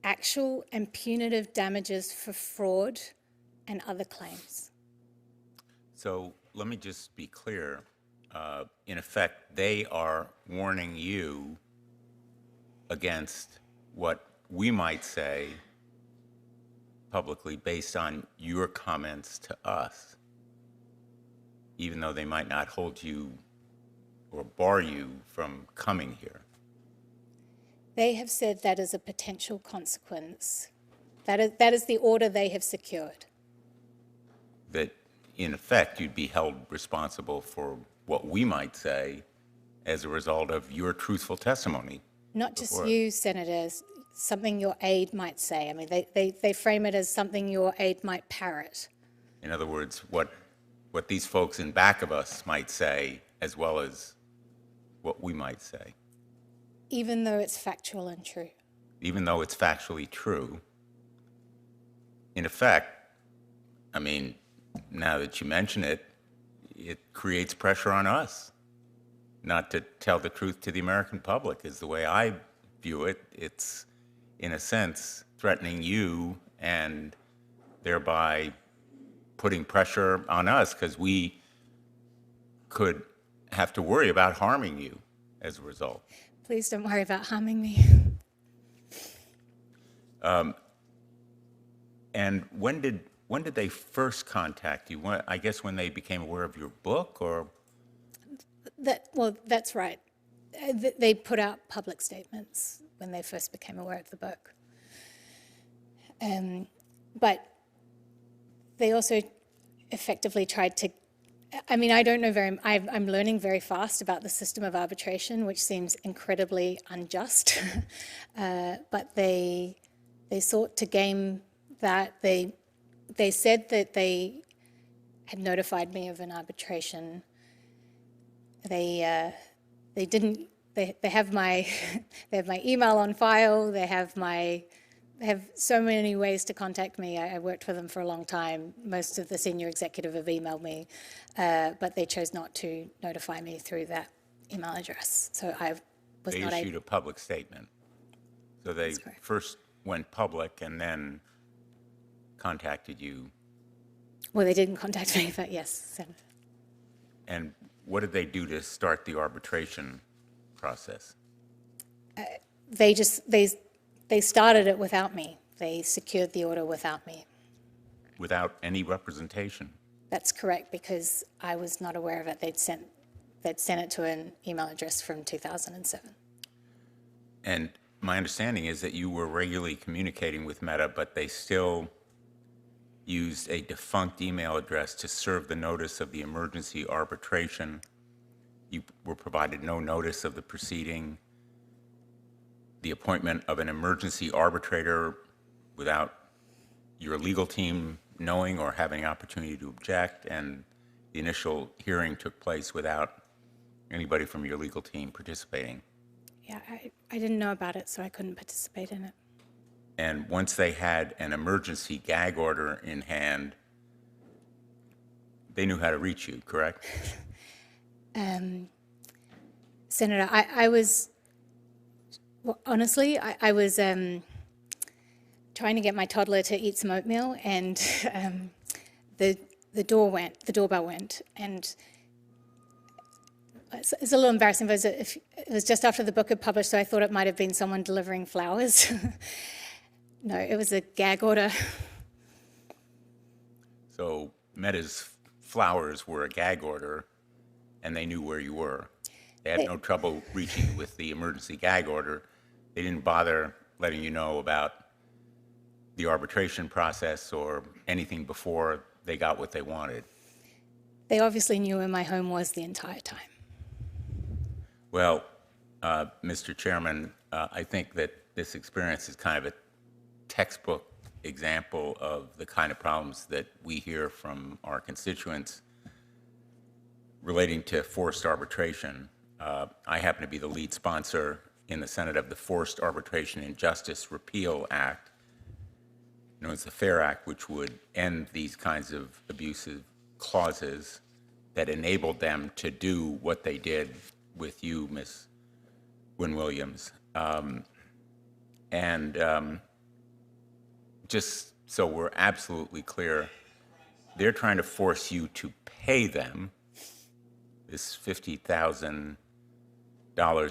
[SPEAKER 6] actual and punitive damages for fraud and other claims.
[SPEAKER 4] So let me just be clear. In effect, they are warning you against what we might say publicly based on your comments to us, even though they might not hold you or bar you from coming here.
[SPEAKER 6] They have said that is a potential consequence. That is the order they have secured.
[SPEAKER 4] That, in effect, you'd be held responsible for what we might say as a result of your truthful testimony.
[SPEAKER 6] Not just you, Senators, something your aide might say. I mean, they frame it as something your aide might parrot.
[SPEAKER 4] In other words, what these folks in back of us might say, as well as what we might say.
[SPEAKER 6] Even though it's factual and true.
[SPEAKER 4] Even though it's factually true. In effect, I mean, now that you mention it, it creates pressure on us not to tell the truth to the American public, is the way I view it. It's, in a sense, threatening you and thereby putting pressure on us because we could have to worry about harming you as a result.
[SPEAKER 6] Please don't worry about harming me.
[SPEAKER 4] And when did they first contact you? I guess when they became aware of your book, or?
[SPEAKER 6] Well, that's right. They put out public statements when they first became aware of the book. But they also effectively tried to, I mean, I don't know I'm learning very fast about the system of arbitration, which seems incredibly unjust. But they sought to game that. They said that they had notified me of an arbitration. They didn't. They have my they have my email on file. They have so many ways to contact me. I worked for them for a long time. Most of the senior executive have emailed me, but they chose not to notify me through that email address. So I was
[SPEAKER 4] They
[SPEAKER 6] not
[SPEAKER 4] issued a public statement. So they
[SPEAKER 6] That's correct.
[SPEAKER 4] first went public and then contacted you.
[SPEAKER 6] Well, they didn't contact me, but yes, Senator.
[SPEAKER 4] And what did they do to start the arbitration process?
[SPEAKER 6] They started it without me. They secured the order without me.
[SPEAKER 4] Without any representation?
[SPEAKER 6] That's correct, because I was not aware of it. They'd sent it to an email address from 2007.
[SPEAKER 4] And my understanding is that you were regularly communicating with Meta, but they still used a defunct email address to serve the notice of the emergency arbitration. You were provided no notice of the proceeding, the appointment of an emergency arbitrator without your legal team knowing or having an opportunity to object, and the initial hearing took place without anybody from your legal team participating.
[SPEAKER 6] Yeah, I didn't know about it, so I couldn't participate in it.
[SPEAKER 4] And once they had an emergency gag order in hand, they knew how to reach you, correct?
[SPEAKER 6] Senator, I was, well, honestly, I was trying to get my toddler to eat some oatmeal, and the doorbell went, and it's a little embarrassing, but it was just after the book had published, so I thought it might have been someone delivering flowers. No, it was a gag order.
[SPEAKER 4] So Meta's flowers were a gag order, and they knew where you were. They had no trouble reaching you with the emergency gag order. They didn't bother letting you know about the arbitration process or anything before they got what they wanted.
[SPEAKER 6] They obviously knew where my home was the entire time.
[SPEAKER 4] Well, Mr. Chairman, I think that this experience is kind of a textbook example of the kind of problems that we hear from our constituents relating to forced arbitration. I happen to be the lead sponsor in the Senate of the Forced Arbitration and Justice Repeal Act, known as the FAIR Act, which would end these kinds of abusive clauses that enabled them to do what they did with you, Ms. Wynne-Williams. Just so we're absolutely clear, they're trying to force you to pay them this $50,000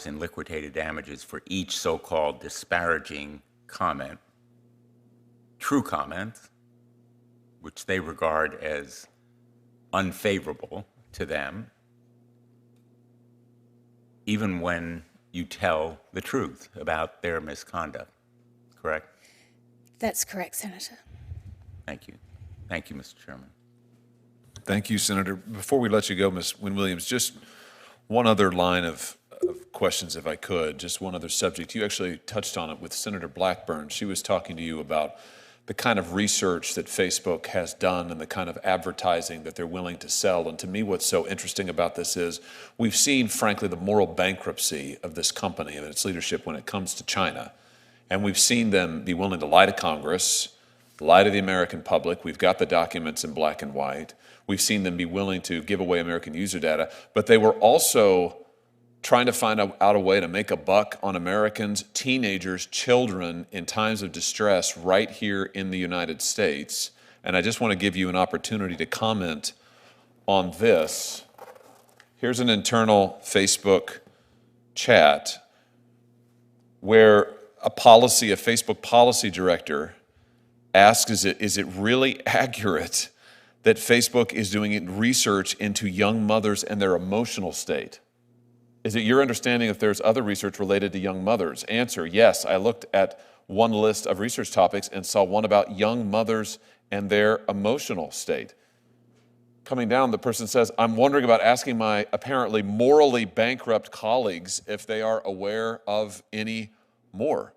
[SPEAKER 4] in liquidated damages for each so-called disparaging comment, true comment, which they regard as unfavorable to them, even when you tell the truth about their misconduct, correct?
[SPEAKER 6] That's correct, Senator.
[SPEAKER 4] Thank you. Thank you, Mr. Chairman.
[SPEAKER 1] Thank you, Senator. Before we let you go, Ms. Wynne-Williams, just one other line of questions, if I could, just one other subject. You actually touched on it with Senator Blackburn. She was talking to you about the kind of research that Facebook has done and the kind of advertising that they're willing to sell. And to me, what's so interesting about this is we've seen, frankly, the moral bankruptcy of this company and its leadership when it comes to China. And we've seen them be willing to lie to Congress, lie to the American public. We've got the documents in black and white. We've seen them be willing to give away American user data, but they were also trying to find out a way to make a buck on Americans, teenagers, children in times of distress right here in the United States. And I just want to give you an opportunity to comment on this. Here's an internal Facebook chat where a Facebook policy director asks, is it really accurate that Facebook is doing research into young mothers and their emotional state? Is it your understanding if there's other research related to young mothers? Answer, yes. I looked at one list of research topics and saw one about young mothers and their emotional state. coming down, the person says, I'm wondering about asking my apparently morally bankrupt colleagues if they are aware of any more.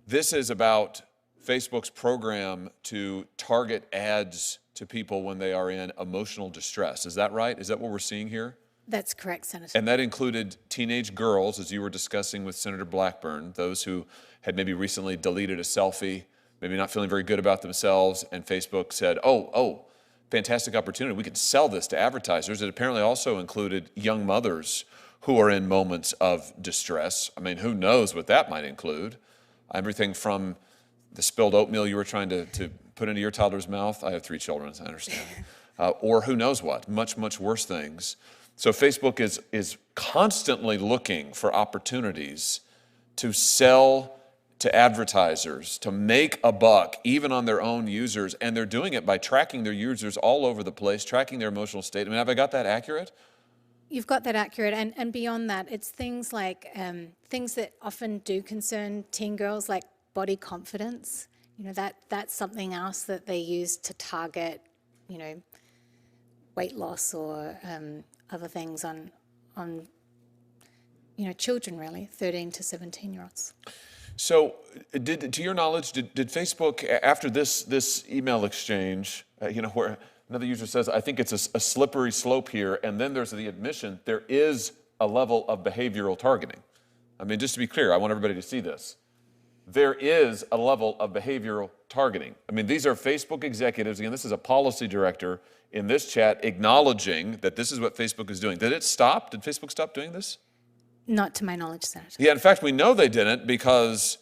[SPEAKER 1] This is about Facebook's program to target ads to people when they are in emotional distress. Is that right? Is that what we're seeing here?
[SPEAKER 6] That's correct, Senator.
[SPEAKER 1] And that included teenage girls, as you were discussing with Senator Blackburn, those who had maybe recently deleted a selfie, maybe not feeling very good about themselves, and Facebook said, oh, fantastic opportunity. We could sell this to advertisers. It apparently also included young mothers who are in moments of distress. I mean, who knows what that might include? Everything from the spilled oatmeal you were trying to put into your toddler's mouth. I have 3 children, so I understand. Or who knows what, much, much worse things. So Facebook is constantly looking for opportunities to sell to advertisers, to make a buck, even on their own users, and they're doing it by tracking their users all over the place, tracking their emotional state. I mean, have I got that accurate?
[SPEAKER 6] You've got that accurate, and beyond that, it's things like things that often do concern teen girls, like body confidence. You know, that's something else that they use to target, you know, weight loss or other things on you know, children really, 13 to 17-year-olds.
[SPEAKER 1] So, to your knowledge, did Facebook, after this email exchange, you know, where another user says, I think it's a slippery slope here, and then there's the admission, there is a level of behavioral targeting. I mean, just to be clear, I want everybody to see this. There is a level of behavioral targeting. I mean, these are Facebook executives. Again, this is a policy director in this chat acknowledging that this is what Facebook is doing. Did it stop? Did Facebook stop doing this?
[SPEAKER 6] Not to my knowledge, Senator.
[SPEAKER 1] Yeah, in fact, we know they didn't because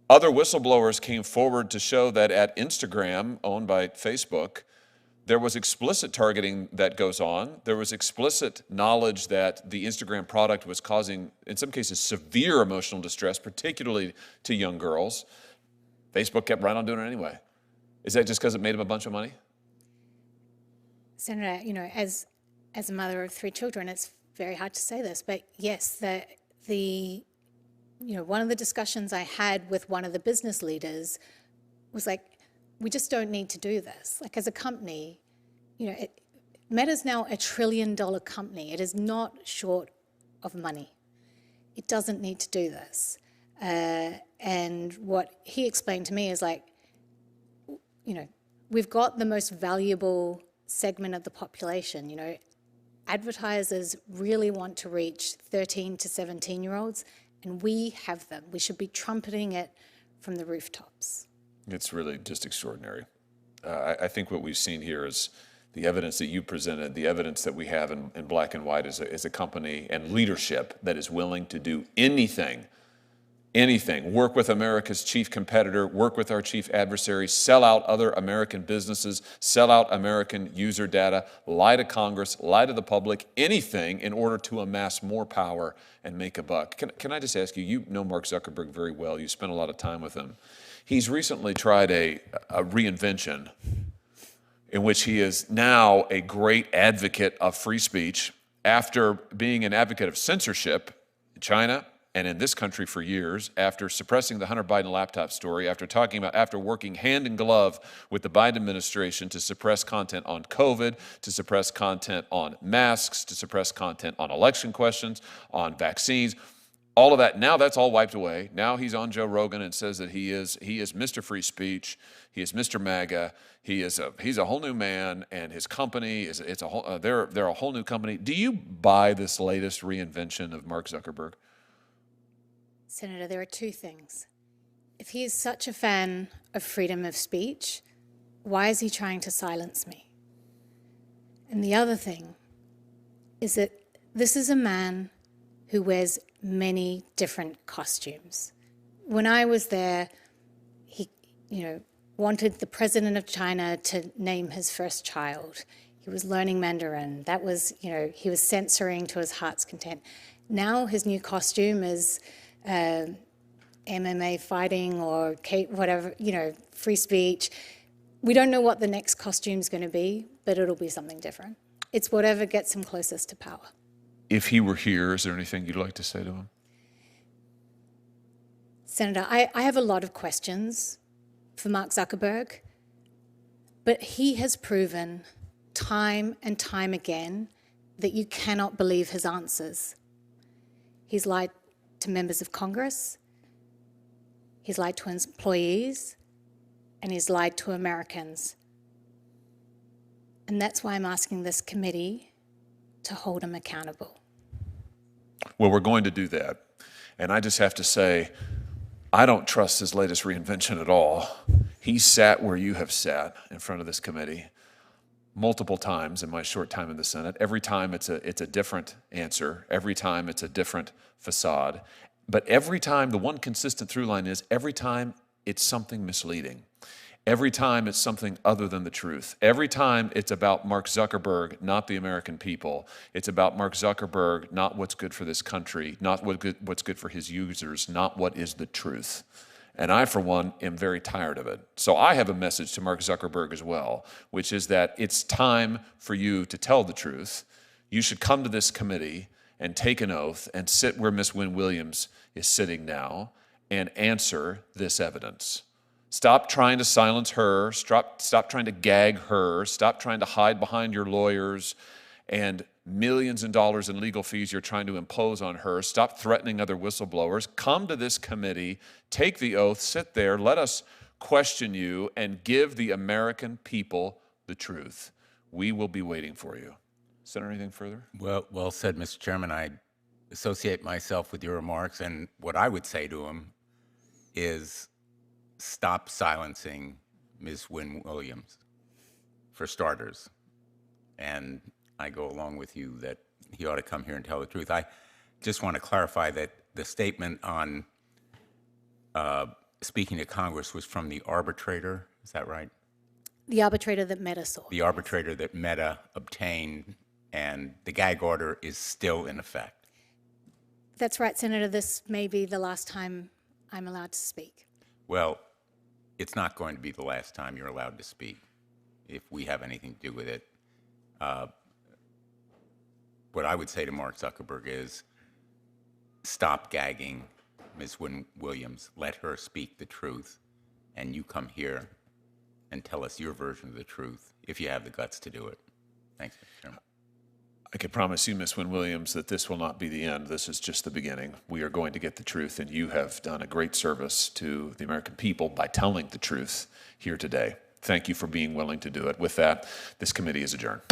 [SPEAKER 1] other whistleblowers came forward to show that at Instagram, owned by Facebook, there was explicit targeting that goes on. There was explicit knowledge that the Instagram product was causing, in some cases, severe emotional distress, particularly to young girls. Facebook kept right on doing it anyway. Is that just because it made them a bunch of money?
[SPEAKER 6] Senator, you know, as a mother of 3 children, it's very hard to say this, but yes, you know, one of the discussions I had with one of the business leaders was like, we just don't need to do this. Like, as a company, you know, Meta's now $1 trillion company. It is not short of money. It doesn't need to do this. And what he explained to me is like, you know, we've got the most valuable segment of the population. You know, advertisers really want to reach 13 to 17-year-olds, and we have them. We should be trumpeting it from the rooftops.
[SPEAKER 1] It's really just extraordinary. I think what we've seen here is the evidence that you presented, the evidence that we have in black and white is a company and leadership that is willing to do anything, work with America's chief competitor, work with our chief adversary, sell out other American businesses, sell out American user data, lie to Congress, lie to the public, anything in order to amass more power and make a buck. Can I just ask you, you know Mark Zuckerberg very well. You spent a lot of time with him. He's recently tried a reinvention in which he is now a great advocate of free speech after being an advocate of censorship in China and in this country for years, after suppressing the Hunter Biden laptop story, after working hand in glove with the Biden administration to suppress content on COVID, to suppress content on masks, to suppress content on election questions, on vaccines. All of that, now that's all wiped away. Now he's on Joe Rogan and says that he is Mr. Free Speech, he is Mr. MAGA, he's a whole new man, and his company they're a whole new company. Do you buy this latest reinvention of Mark Zuckerberg?
[SPEAKER 6] Senator, there are 2 things. If he is such a fan of freedom of speech, why is he trying to silence me? And the other thing is that this is a man who wears many different costumes. When I was there, he, you know, wanted the president of China to name his first child. He was learning Mandarin. That was, you know, he was censoring to his heart's content. Now his new costume is MMA fighting or whatever, you know, free speech. We don't know what the next costume's going to be, but it'll be something different. It's whatever gets him closest to power.
[SPEAKER 1] If he were here, is there anything you'd like to say to him?
[SPEAKER 6] Senator, I have a lot of questions for Mark Zuckerberg, but he has proven time and time again that you cannot believe his answers. He's lied to members of Congress, he's lied to his employees, and he's lied to Americans. And that's why I'm asking this committee to hold him accountable.
[SPEAKER 1] Well, we're going to do that. And I just have to say, I don't trust his latest reinvention at all. He sat where you have sat in front of this committee multiple times in my short time in the Senate. Every time it's a different answer. Every time it's a different facade. But every time, the one consistent through line is every time it's something misleading. Every time it's something other than the truth. Every time it's about Mark Zuckerberg, not the American people. It's about Mark Zuckerberg, not what's good for this country, not what's good for his users, not what is the truth. And I, for one, am very tired of it. So I have a message to Mark Zuckerberg as well, which is that it's time for you to tell the truth. You should come to this committee and take an oath and sit where Ms. Wynne Williams is sitting now and answer this evidence. Stop trying to silence her, stop trying to gag her, stop trying to hide behind your lawyers and millions of dollars in legal fees you're trying to impose on her. Stop threatening other whistleblowers. Come to this committee, take the oath, sit there, let us question you, and give the American people the truth. We will be waiting for you. Senator, anything further?
[SPEAKER 4] Well said, Mr. Chairman. I associate myself with your remarks, and what I would say to him is stop silencing Ms. Wynne Williams, for starters. And I go along with you that he ought to come here and tell the truth. I just want to clarify that the statement on speaking to Congress was from the arbitrator. Is that right?
[SPEAKER 6] The arbitrator that Meta saw.
[SPEAKER 4] The arbitrator that Meta obtained, and the gag order is still in effect.
[SPEAKER 6] That's right, Senator. This may be the last time I'm allowed to speak.
[SPEAKER 4] Well, it's not going to be the last time you're allowed to speak if we have anything to do with it. What I would say to Mark Zuckerberg is stop gagging Ms. Wynne Williams. Let her speak the truth, and you come here and tell us your version of the truth if you have the guts to do it. Thanks, Mr. Chairman.
[SPEAKER 1] I can promise you, Ms. Wynne Williams, that this will not be the end. This is just the beginning. We are going to get the truth, and you have done a great service to the American people by telling the truth here today. Thank you for being willing to do it. With that, this committee is adjourned.